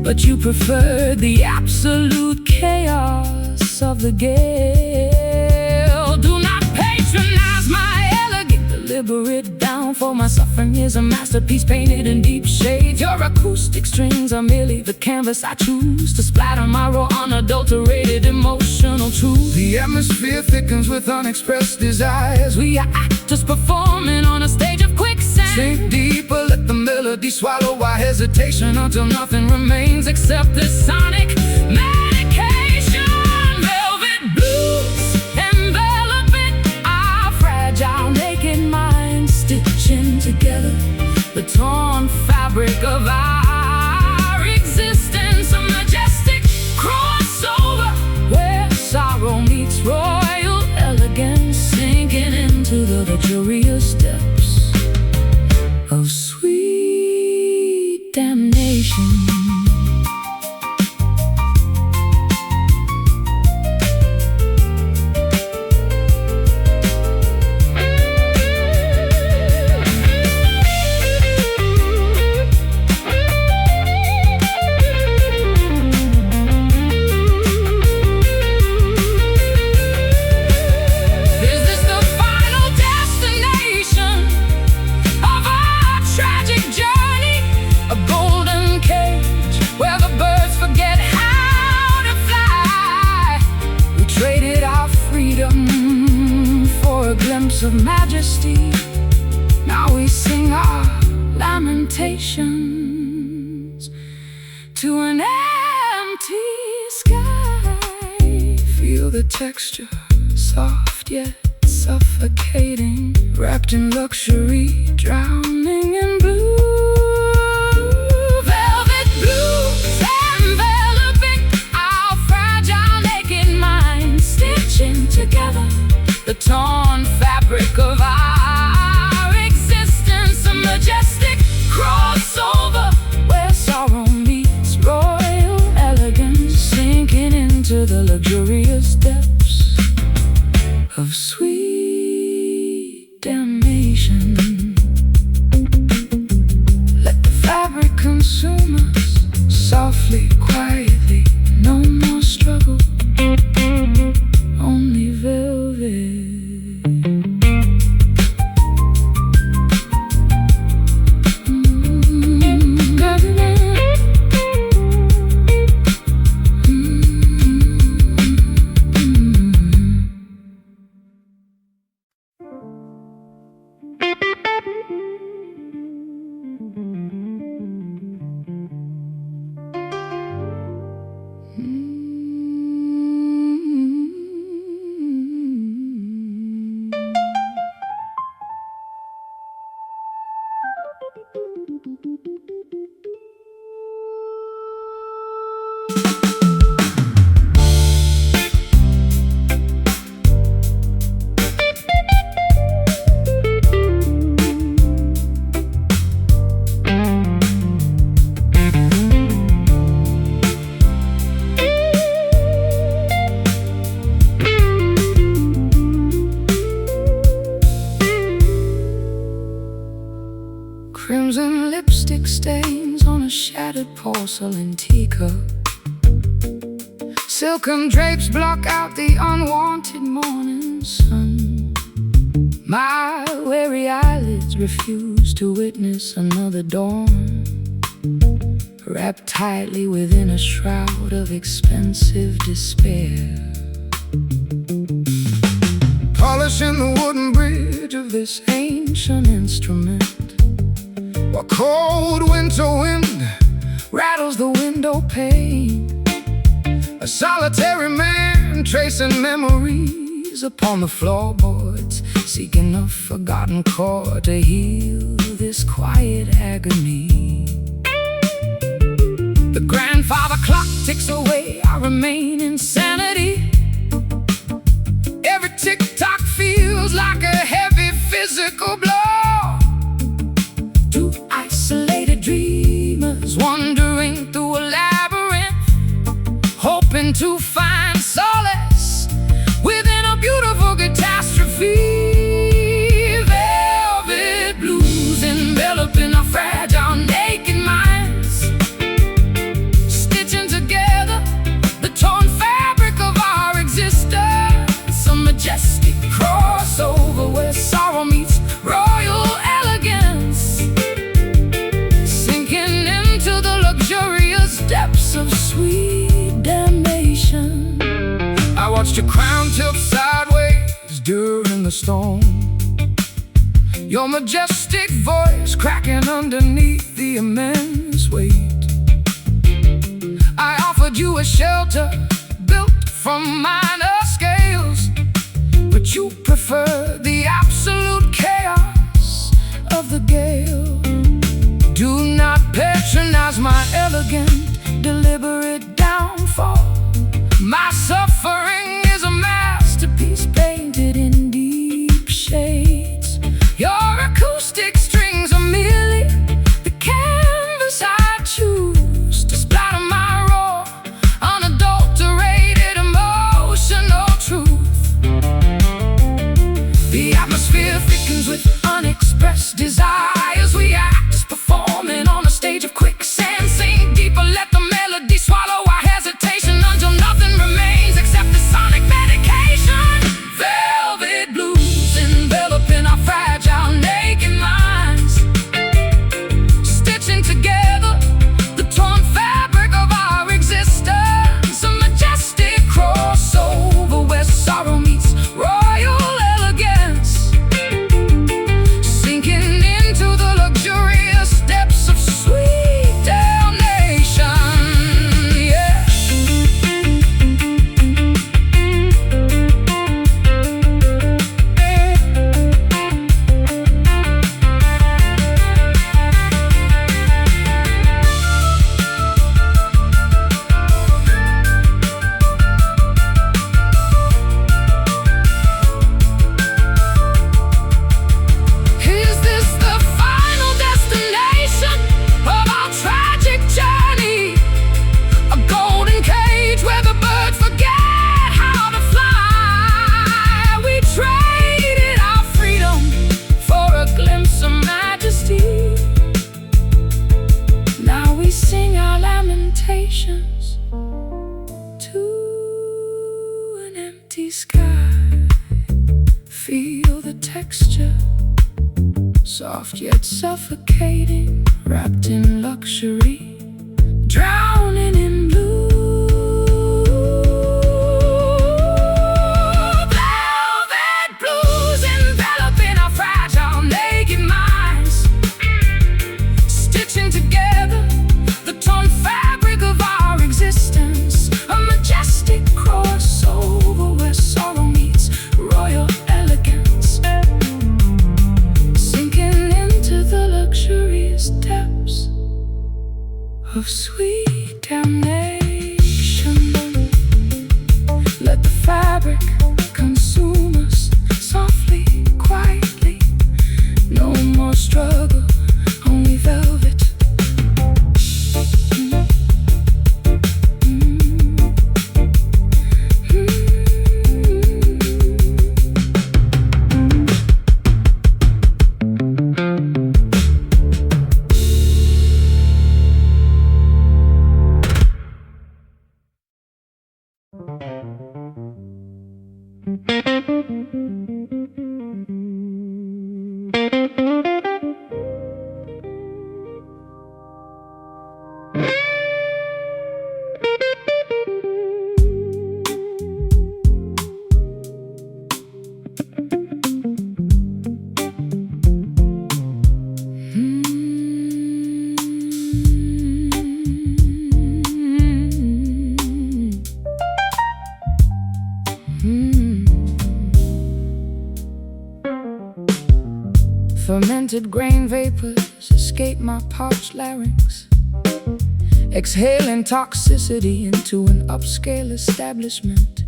but you preferred the absolute chaos of the gale. Do not patronize my elegant, deliberate downfall. My suffering is a masterpiece painted in deep shades. Your acoustic strings are merely the canvas I choose to splatter my raw, unadulterated emotional truth. The atmosphere thickens with unexpressed desires. We are actors performing on a stage of quicksand. Sink deeper, let the melody swallow our hesitation, until nothing remains except this sonic medication. Velvet blues enveloping our fragile naked minds, stitching together the torn fabric of our existence. A majestic crossover where sorrow meets royal elegance, sinking into the luxurious depths of sweet damnation. Of majesty, now we sing our lamentations to an empty sky. Feel the texture, soft yet suffocating, wrapped in luxury, drowning in blue. Velvet blues enveloping our fragile naked minds, stitching together the torn fabric of our existence. A majestic crossover where sorrow meets royal elegance, sinking into the luxurious depths of sweet damnation. porcelain teacup. Silken drapes block out the unwanted morning sun. My weary eyelids refuse to witness another dawn, wrapped tightly within a shroud of expensive despair. Polishing the wooden bridge of this ancient instrument, while cold winter wind rattles the window pane. A solitary man tracing memories upon the floorboards, seeking a forgotten chord to heal this quiet agony. The grandfather clock ticks away our remaining sanity. Every tick-tock feels like a heavy physical blow. Two isolated dreamers wandering through a labyrinth, hoping to find solace within a beautiful catastrophe. Velvet blues enveloping our fragile, naked minds, stitching together the torn fabric of our existence. A majestic crossover where sorrow meets royal elegance, sinking into the luxurious depths of sweet damnation. I watched your crown tilt sideways during the storm, your majestic voice cracking underneath the immense weight. I offered you a shelter built from minor scales, but you prefer the absolute chaos of the gale. Do not patronize my elegant, deliberate downfall. My suffering is a masterpiece painted in deep shades. Your acoustic strings are merely the canvas I choose to splatter my raw, unadulterated emotional truth. The atmosphere thickens with unexpressed desires. We act as performing on a stage of quicksand. Sink deeper, let the melody swallow our hesitation until nothing remains except the sonic medication. Velvet blues enveloping our fragile, naked minds, stitching together the torn fabric of our existence. A majestic crossover where sorrow meets royal elegance, sinking into the luxurious depths of sweet damnation. Yeah. Is this the final destination of our tragic journey? A golden cage where the birds forget how to fly. We traded our freedom for a glimpse of majesty. Now we sing our lamentations to an empty sky. Feel the texture, soft yet suffocating, wrapped in luxury, drowning in blue. Velvet blues enveloping our fragile, naked minds, stitching together the torn fabric of our existence. A majestic crossover where sorrow meets royal elegance, sinking into the luxurious depths of sweet Fermented grain vapors escape my parched larynx, exhaling toxicity into an upscale establishment.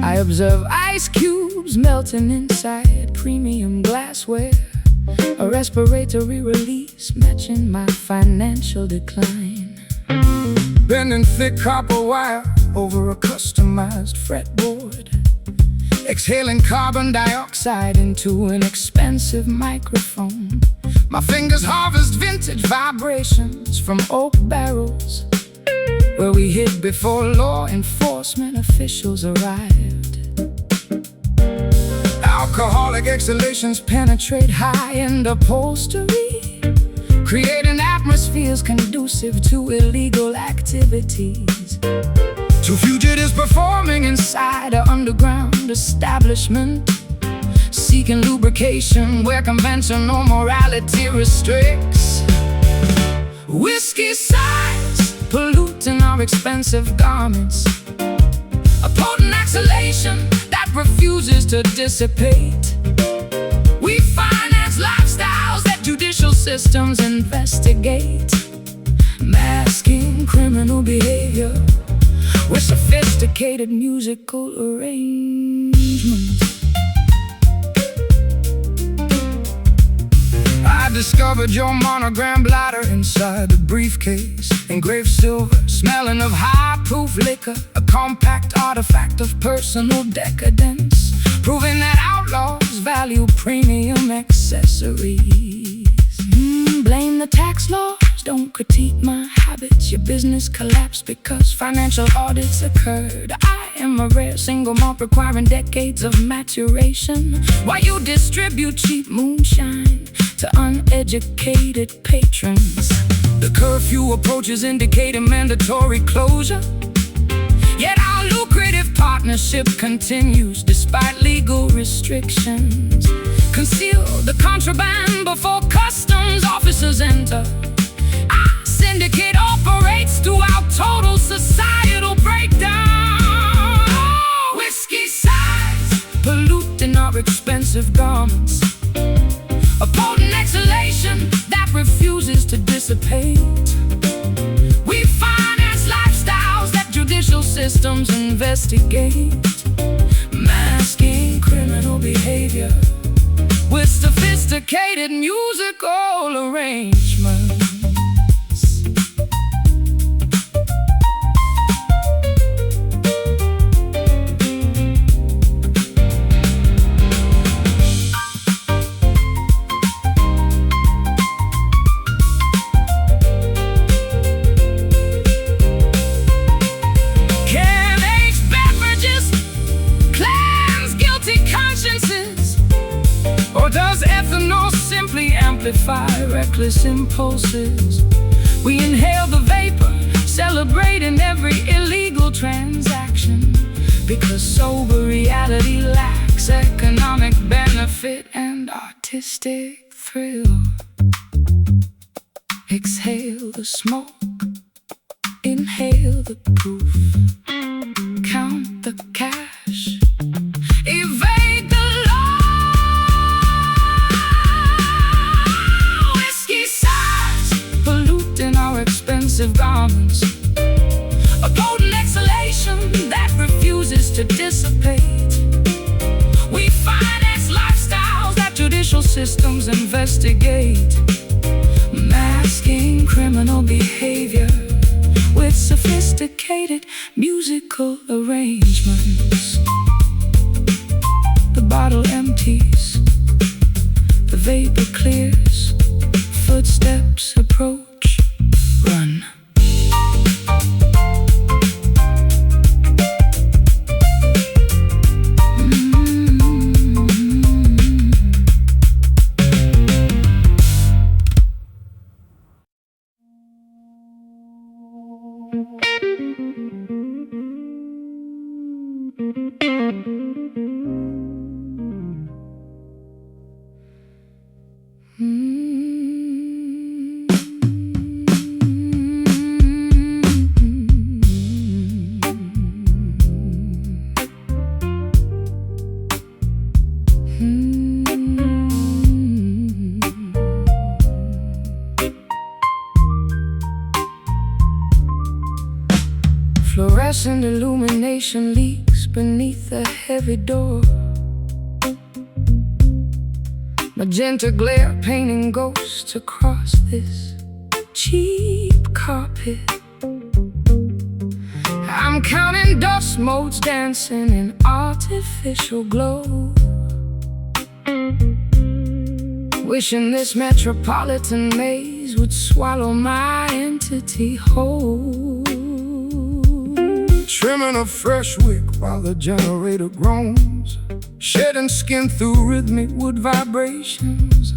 I observe ice cubes melting inside premium glassware, a respiratory release matching my financial decline. Bending thick copper wire over a customized fretboard, exhaling carbon dioxide into an expensive microphone. My fingers harvest vintage vibrations from oak barrels, where we hid before law enforcement officials arrived. alcoholic exhalations Penetrate high-end upholstery, creating atmospheres conducive to illegal activities. to fugitives Performing inside an underground establishment, seeking lubrication where conventional morality restricts. Whiskey sighs polluting our expensive garments, a potent exhalation that refuses to dissipate. We finance lifestyles that judicial systems investigate, masking criminal behavior with sophisticated musical arrangements. I discovered your monogram bladder inside the briefcase, Engraved silver, smelling of high-proof liquor, a compact artifact of personal decadence, proving that outlaws value premium accessories. Blame the tax laws, don't critique my habits. Your business collapsed because financial audits occurred. I am a rare single malt requiring decades of maturation, while you distribute cheap moonshine to uneducated patrons. The curfew approaches indicating mandatory closure, yet our lucrative partnership continues despite legal restrictions. Conceal the contraband before customs officers enter. Our syndicate operates throughout total societal breakdown. Whiskey sighs polluting our expensive garments, a potent exhalation that refuses to dissipate. We finance lifestyles that judicial systems investigate, masking criminal behavior with sophisticated musical arrangements. Or does ethanol simply amplify reckless impulses? We inhale the vapor, celebrating every illegal transaction, because sober reality lacks economic benefit and artistic thrill. Exhale the smoke, inhale the proof, count the cash, evade the garments, a potent exhalation that refuses to dissipate. We finance lifestyles that judicial systems investigate, masking criminal behavior with sophisticated musical arrangements. The bottle empties, the vapor clears, footsteps approach, run. Translucent illumination leaks beneath the heavy door. Magenta glare painting ghosts across this cheap carpet. I'm counting dust motes dancing in artificial glow, wishing this metropolitan maze would swallow my entity whole. Trimming a fresh wick while the generator groans, shedding skin through rhythmic wood vibrations.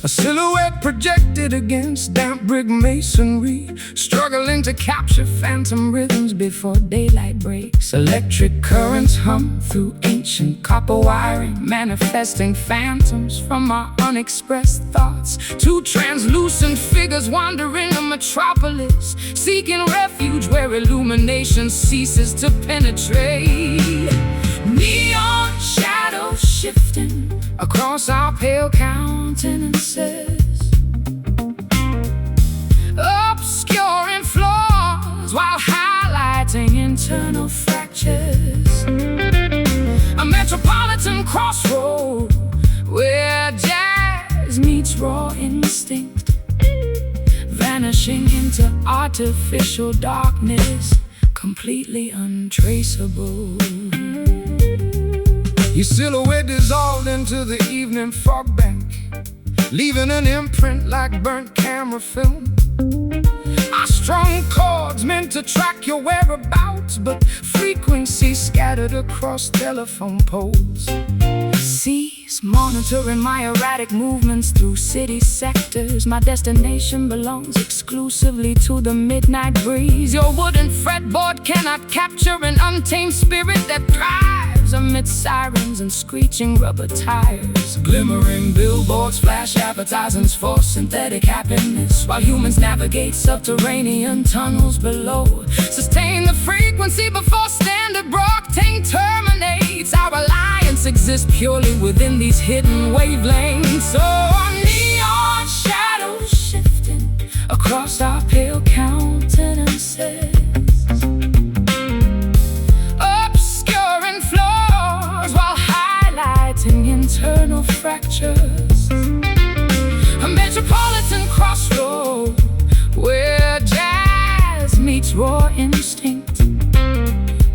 A silhouette projected against damp brick masonry, struggling to capture phantom rhythms before daylight breaks. Electric currents hum through ancient copper wiring, manifesting phantoms from our unexpressed thoughts. Two translucent figures wandering a metropolis, seeking refuge where illumination ceases to penetrate. Neon shadows shifting across our pale countenances, obscuring flaws while highlighting internal fractures. A metropolitan crossroad where jazz meets raw instinct, vanishing into artificial darkness, completely untraceable. Your silhouette dissolved into the evening fog bank, leaving an imprint like burnt camera film. Our strung chords meant to track your whereabouts, but frequencies scattered across telephone poles. Seas monitoring my erratic movements through city sectors. My destination belongs exclusively to the midnight breeze. Your wooden fretboard cannot capture an untamed spirit that thrives amid sirens and screeching rubber tires. Glimmering billboards flash advertisements for synthetic happiness, while humans navigate subterranean tunnels below. Sustain the frequency before standard broadcasting terminates. Our alliance exists purely within these hidden wavelengths. So our neon shadows shifting across our pale countenances, obscuring flaws while highlighting internal fractures. A metropolitan crossroad where jazz meets raw instinct,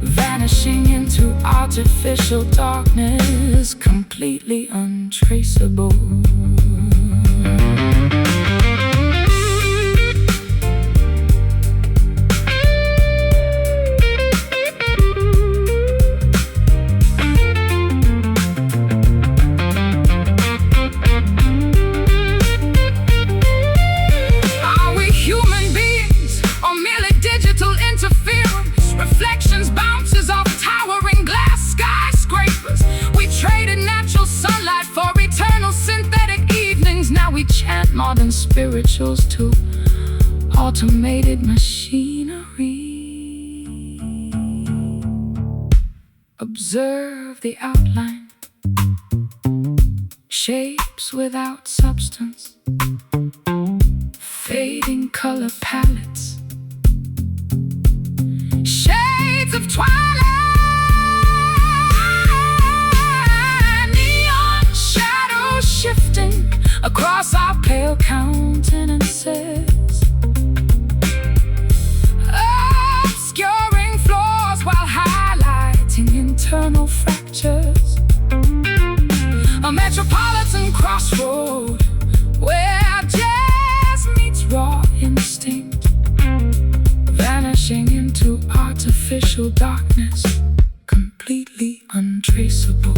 vanishing into artificial darkness, completely untraceable. Are we human beings or merely digital interference? Reflections bounces off towering glass skyscrapers. We traded natural sunlight for eternal synthetic evenings. Now we chant modern spirituals to automated machinery. Observe the outline, shapes without substance, fading color palettes, shades of twilight. Neon shadows shifting across our pale countenances, obscuring flaws while highlighting internal fractures. A metropolitan crossroad where jazz meets raw instinct, vanishing into artificial darkness, completely untraceable.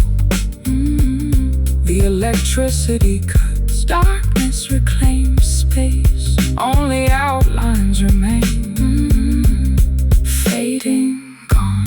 The electricity cuts, darkness reclaims space, only outlines remain, fading, gone.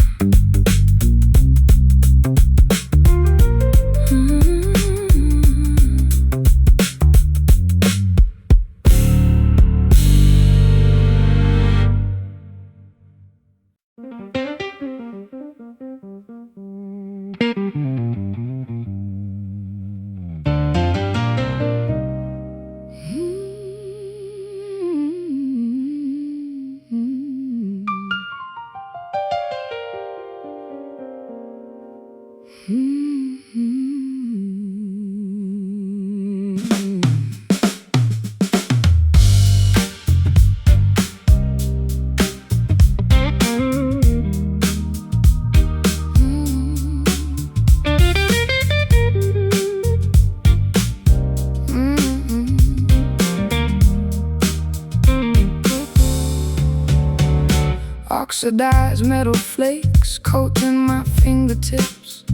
Oxidized metal flakes coating my fingertips.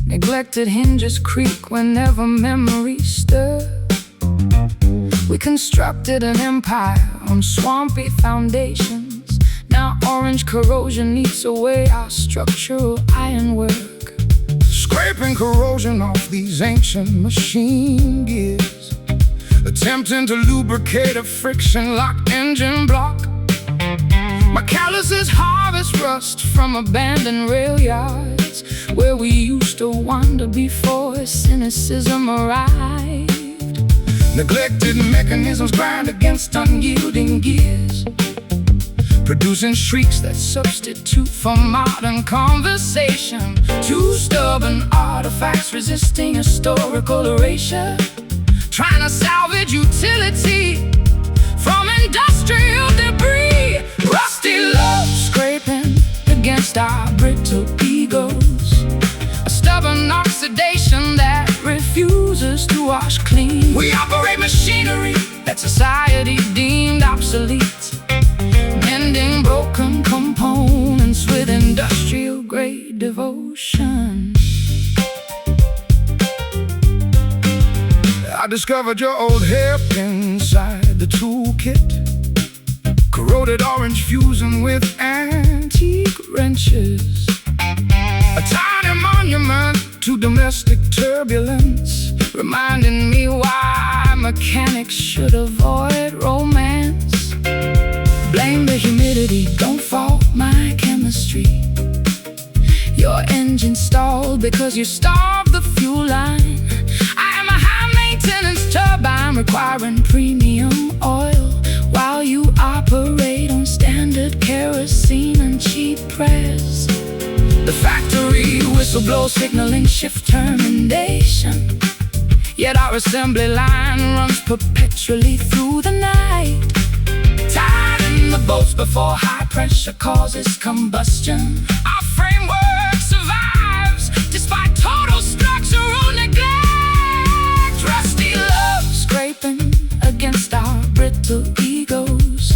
Neglected hinges creak whenever memories stir. We constructed an empire on swampy foundations. Now orange corrosion eats away our structural ironwork. Scraping corrosion off these ancient machine gears, attempting to lubricate a friction-locked engine block. My calluses harvest rust from abandoned rail yards, where we used to wander before cynicism arrived. Neglected mechanisms grind against unyielding gears, producing shrieks that substitute for modern conversation. Two stubborn artifacts resisting historical erasure, trying to salvage utility from industrial debris. Rusty love scraping against our brittle egos, a stubborn oxidation that refuses to wash clean. We operate machinery that society deemed obsolete, mending broken components with industrial-grade devotion. I discovered your old hairpin inside the toolkit, corroded orange fusing with antique wrenches, a tiny monument to domestic turbulence, reminding me why mechanics should avoid romance. Blame the humidity, don't fault my chemistry. Your engine stalled because you starved the fuel line. I am a high-maintenance turbine requiring premium oil, while you operate on standard kerosene and cheap press. The factory whistle blows signaling shift termination, yet our assembly line runs perpetually through the night. Tied in the bolts before high pressure causes combustion, our framework survives despite total structural neglect. Rusty love scraping against our brittle egos,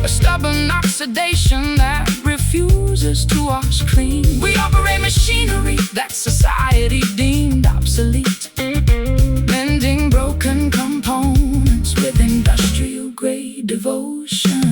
a stubborn oxidation that refuses to wash clean. We operate machinery that society deemed obsolete, mending broken components with industrial-grade devotion.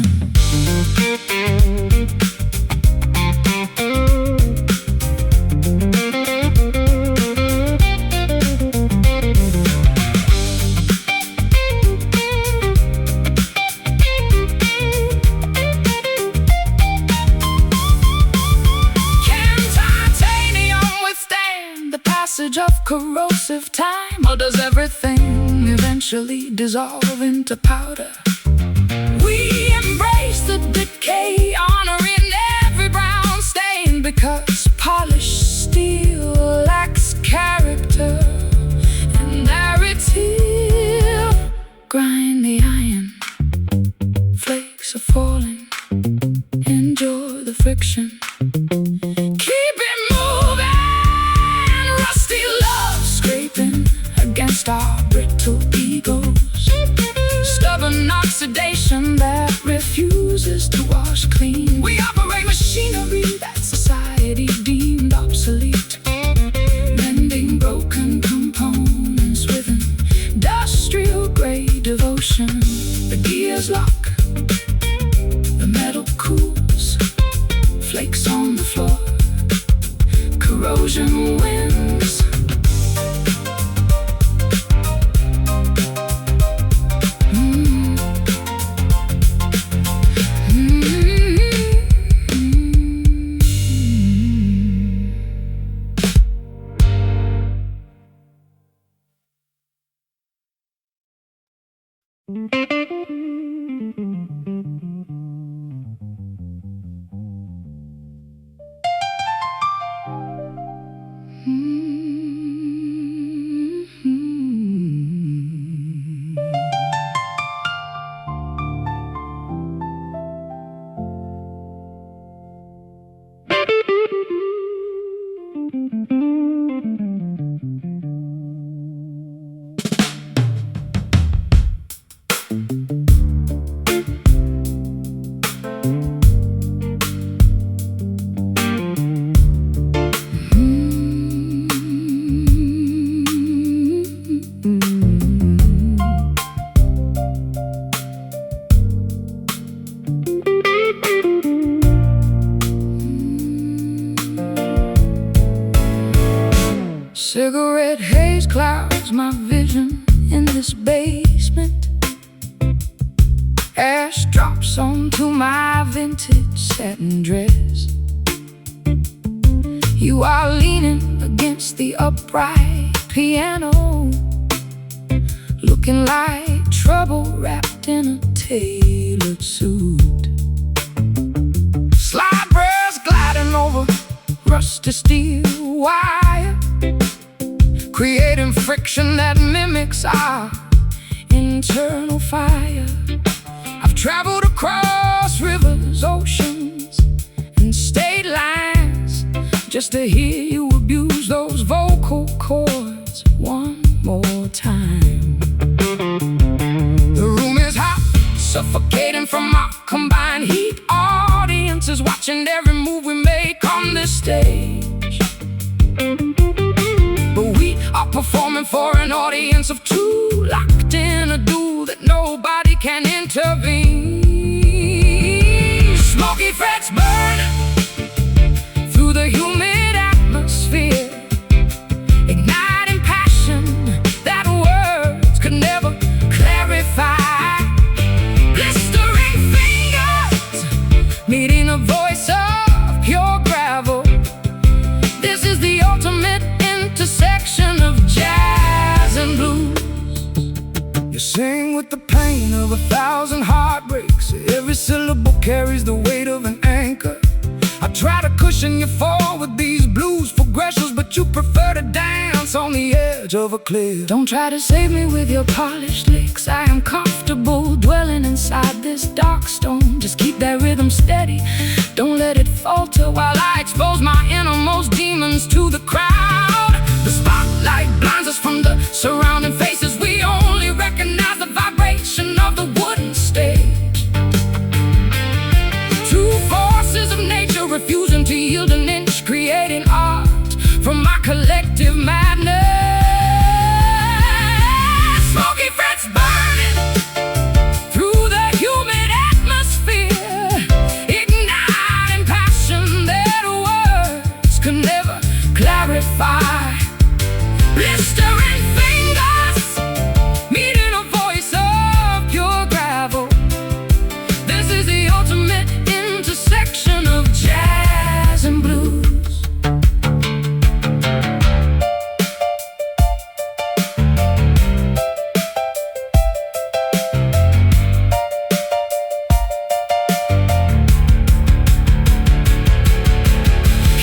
Of corrosive time, or does everything eventually dissolve into powder? We embrace the decay, honoring every brown stain, because polished steel lacks character and narrative. Grind the iron, flakes are falling, endure the friction, keep it moving. Rusty love scraping against our brittle egos, stubborn oxidation that refuses to wash clean. We operate machinery that society deemed obsolete, mending broken components with industrial-grade devotion. The gears lock, the metal cools, flakes on the floor, corrosion wins. Cigarette haze clouds my vision in this basement. Ash drops onto my vintage satin dress. You are leaning against the upright piano, looking like trouble wrapped in a tailored suit. Slide rails gliding over rusty steel wire, creating friction that mimics our internal fire. I've traveled across rivers, oceans, and state lines just to hear you abuse those vocal cords one more time. The room is hot, suffocating from our combined heat. Audiences watching every move we make on this stage, but we are performing for an audience of two, locked in a duel that nobody can intervene. Smoky frets burn through the humid atmosphere, igniting passion that words could never clarify. Blistering fingers meeting a voice of pure gravel. This is the ultimate intersection of jazz and blues. You sing with the pain of 1,000 heartbreaks. Every syllable carries the weight of an anchor. I try to cushion your fall with these blues progressions, but you prefer to dance on the edge of a cliff. Don't try to save me with your polished licks. I am comfortable dwelling inside this dark stone. Just keep that rhythm steady, don't let it falter while I expose my innermost demons to the crowd. The spotlight blinds us from the surrounding faces. We only recognize the vibration of the wooden stage. Two forces of nature refusing to yield an inch, creating art from my collective madness. Smoky frets burning through the humid atmosphere, igniting passion that words could never clarify. Blistering fingers meeting a voice of pure gravel. This is the ultimate intersection of jazz and blues.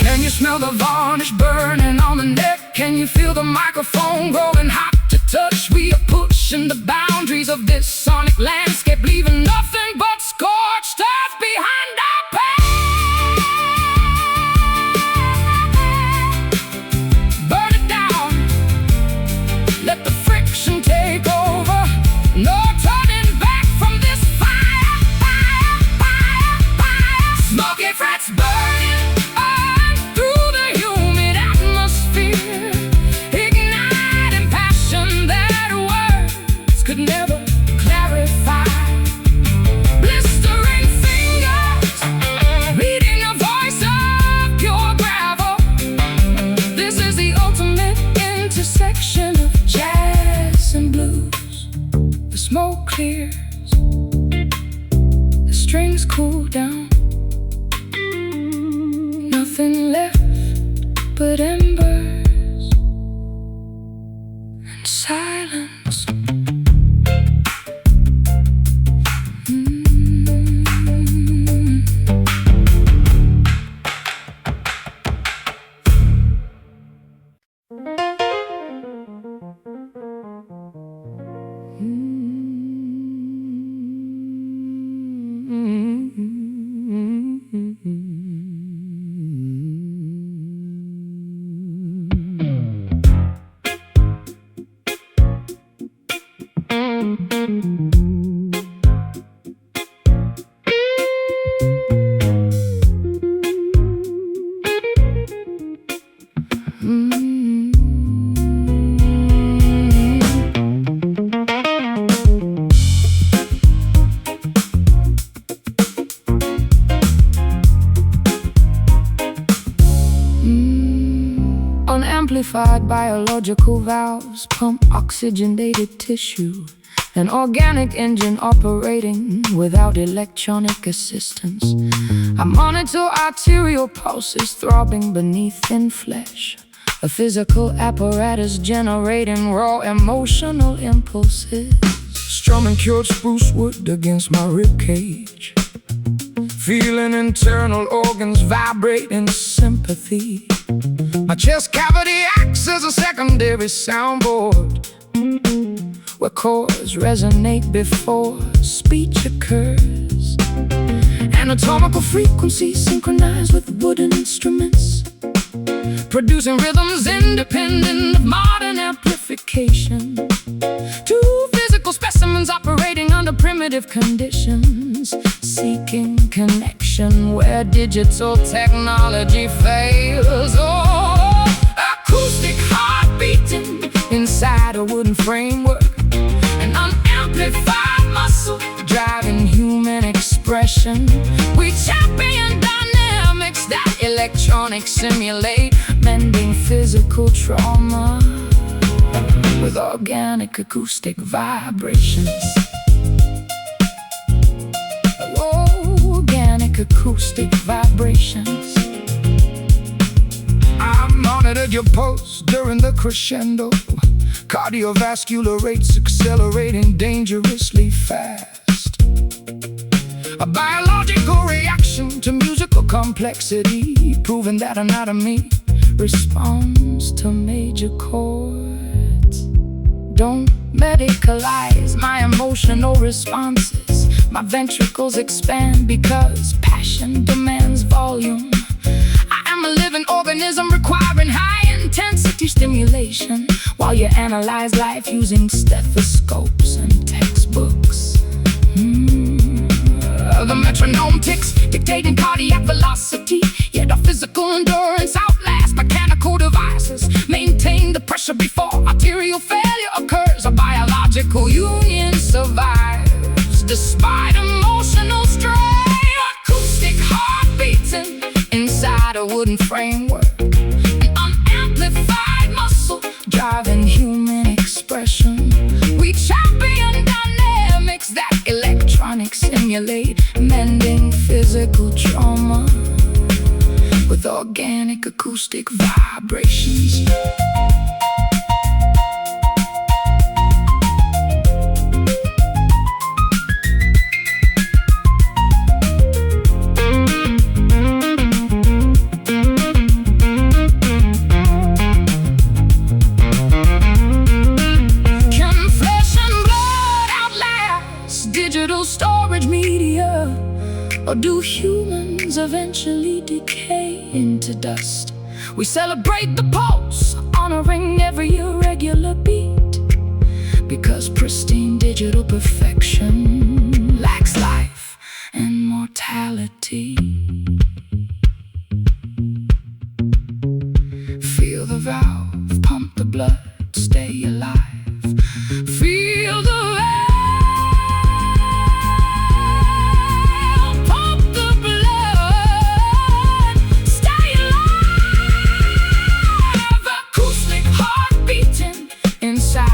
Can you smell the varnish burning on the neck? Can you feel the microphone growing hot to touch? We are pushing the boundaries of this sonic landscape, leaving nothing but scorched earth behind our pain. Burn it down, let the friction take over. No turning back from this fire, fire, fire, fire. Smoky frets burning through the humid atmosphere, igniting passion that words could never clarify. Blistering fingers reading a voice of pure gravel. This is the ultimate intersection of jazz and blues. The smoke clears, the strings cool down. Nothing left but embers and silence. Purified biological valves pump oxygenated tissue. An organic engine operating without electronic assistance. I monitor arterial pulses throbbing beneath thin flesh. A physical apparatus generating raw emotional impulses. Strumming cured spruce wood against my ribcage. Feeling internal organs vibrate in sympathy. My chest cavity acts as a secondary soundboard, where chords resonate before speech occurs. Anatomical frequencies synchronize with wooden instruments, producing rhythms independent of modern amplification. Two physical specimens operating under primitive conditions, seeking connection where digital technology fails. Oh, acoustic heart beating inside a wooden framework. An unamplified muscle driving human expression. We champion dynamics that electronics simulate, mending physical trauma with organic acoustic vibrations. Organic acoustic vibrations. I monitored your pulse during the crescendo. Cardiovascular rates accelerating dangerously fast. A biological reaction to musical complexity, proving that anatomy responds to major chords. Don't medicalize my emotional responses. My ventricles expand because passion demands volume. I am a living organism requiring high-intensity stimulation, while you analyze life using stethoscopes and textbooks. The metronome ticks, dictating cardiac velocity, yet our physical endurance outlasts mechanical devices. Maintain the pressure before arterial failure occurs. A biological union survives despite emotional strain. Acoustic heart beating inside a wooden framework. An unamplified muscle driving human expression. We champion dynamics that electronics simulate, mending physical trauma with organic acoustic vibrations. Digital storage media, or do humans eventually decay into dust? We celebrate the pulse, honoring every irregular beat, because pristine digital perfection lacks life and mortality. Feel the valve, pump the blood, stay alive. Feel the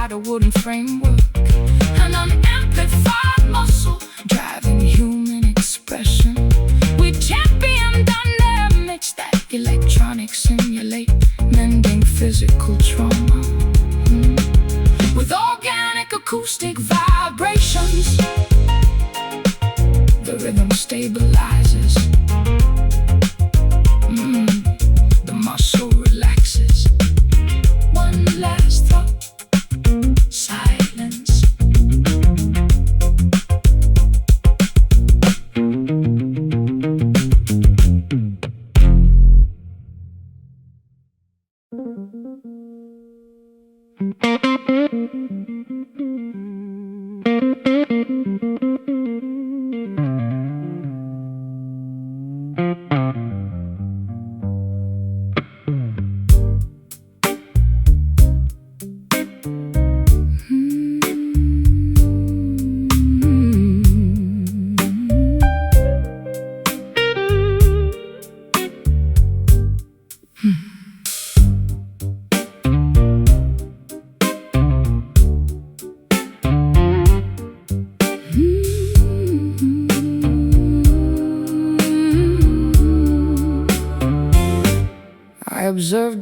a wooden framework. An unamplified muscle driving human expression. We champion dynamics that electronics simulate, mending physical trauma with organic acoustic vibrations. The rhythm stabilizes, the muscle relaxes. One last thought. Silence.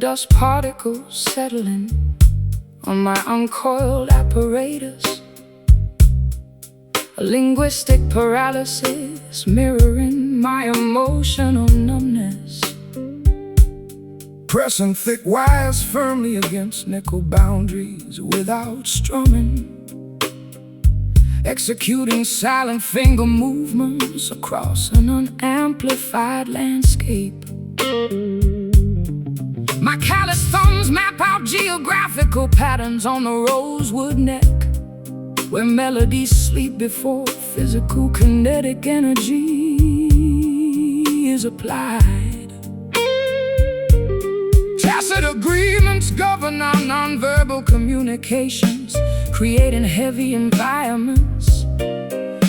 dust particles settling on my uncoiled apparatus. A linguistic paralysis mirroring my emotional numbness. Pressing thick wires firmly against nickel boundaries without strumming. Executing silent finger movements across an unamplified landscape. My callous thumbs map out geographical patterns on the rosewood neck, where melodies sleep before physical kinetic energy is applied. Tacit agreements govern our nonverbal communications, creating heavy environments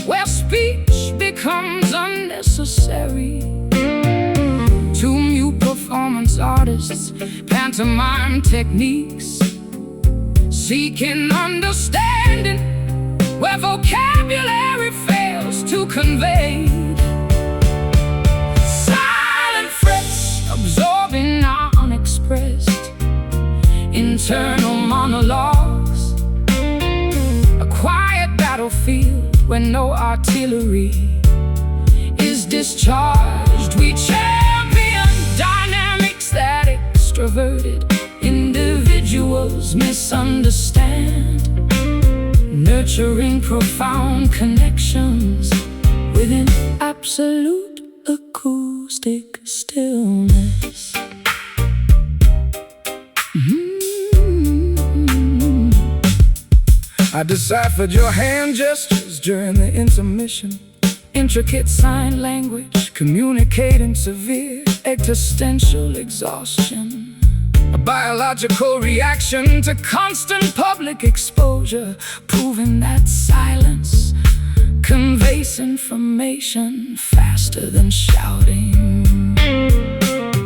where speech becomes unnecessary. Two mute performance artists, pantomime techniques, seeking understanding where vocabulary fails to convey. Silent frets absorbing our unexpressed internal monologues. A quiet battlefield where no artillery is discharged. We champion dynamics that extroverted individuals misunderstand. Nurturing profound connections within absolute acoustic stillness. I deciphered your hand gestures during the intermission. Intricate sign language communicating severe existential exhaustion. A biological reaction to Constant public exposure, proving that silence conveys information faster than shouting.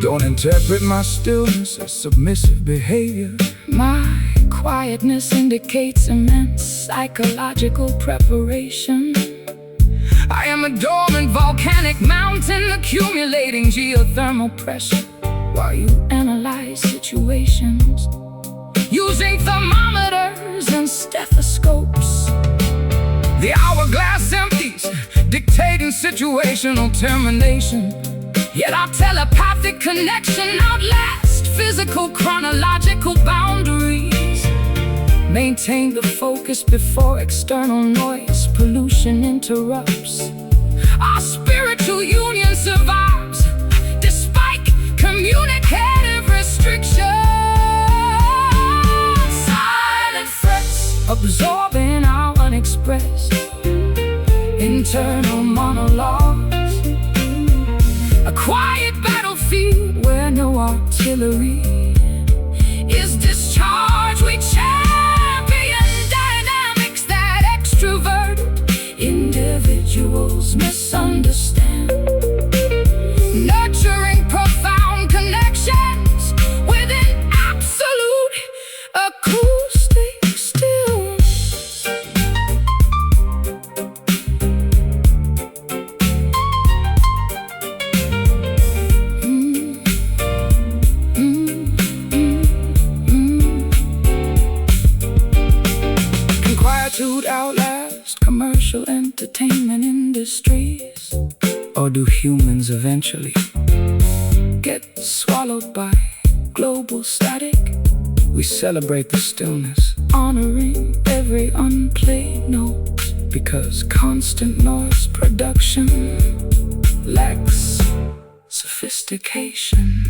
Don't interpret my stillness as submissive behavior. My quietness indicates immense psychological preparation. I am a dormant Volcanic mountain accumulating geothermal pressure while you analyze situations using thermometers and stethoscopes. The hourglass empties, dictating situational termination. Yet our telepathic connection outlasts physical chronological boundaries. Maintain the focus before external noise pollution interrupts. Our spiritual union survives despite communicative restrictions. Silent frets absorbing our unexpressed internal monologues. A quiet battlefield where no artillery is discharged. We champion dynamics that extroverted individuals misunderstand. Nurturing profound connections within absolute acoustic stillness. Can quietude outlast commercial entertainment industries? Or do humans eventually get swallowed by global static? We celebrate the stillness, Honoring every unplayed note, because constant noise production lacks sophistication.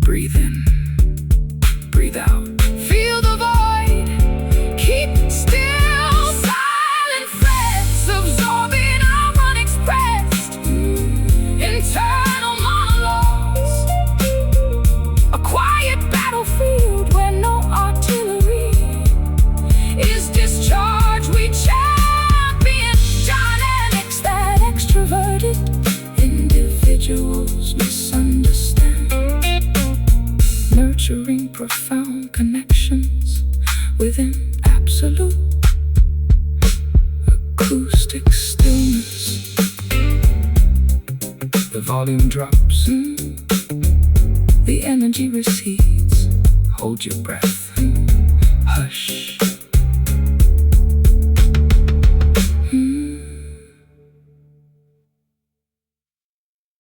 Breathe in, breathe out. Feel the void, keep still. Silent frets absorbing our unexpressed internal monologues. A quiet battlefield where no artillery is discharged. We champion dynamics that extroverted individuals misunderstand. Nurturing profound connections within absolute acoustic stillness. The volume drops, the energy recedes. Hold your breath, hush.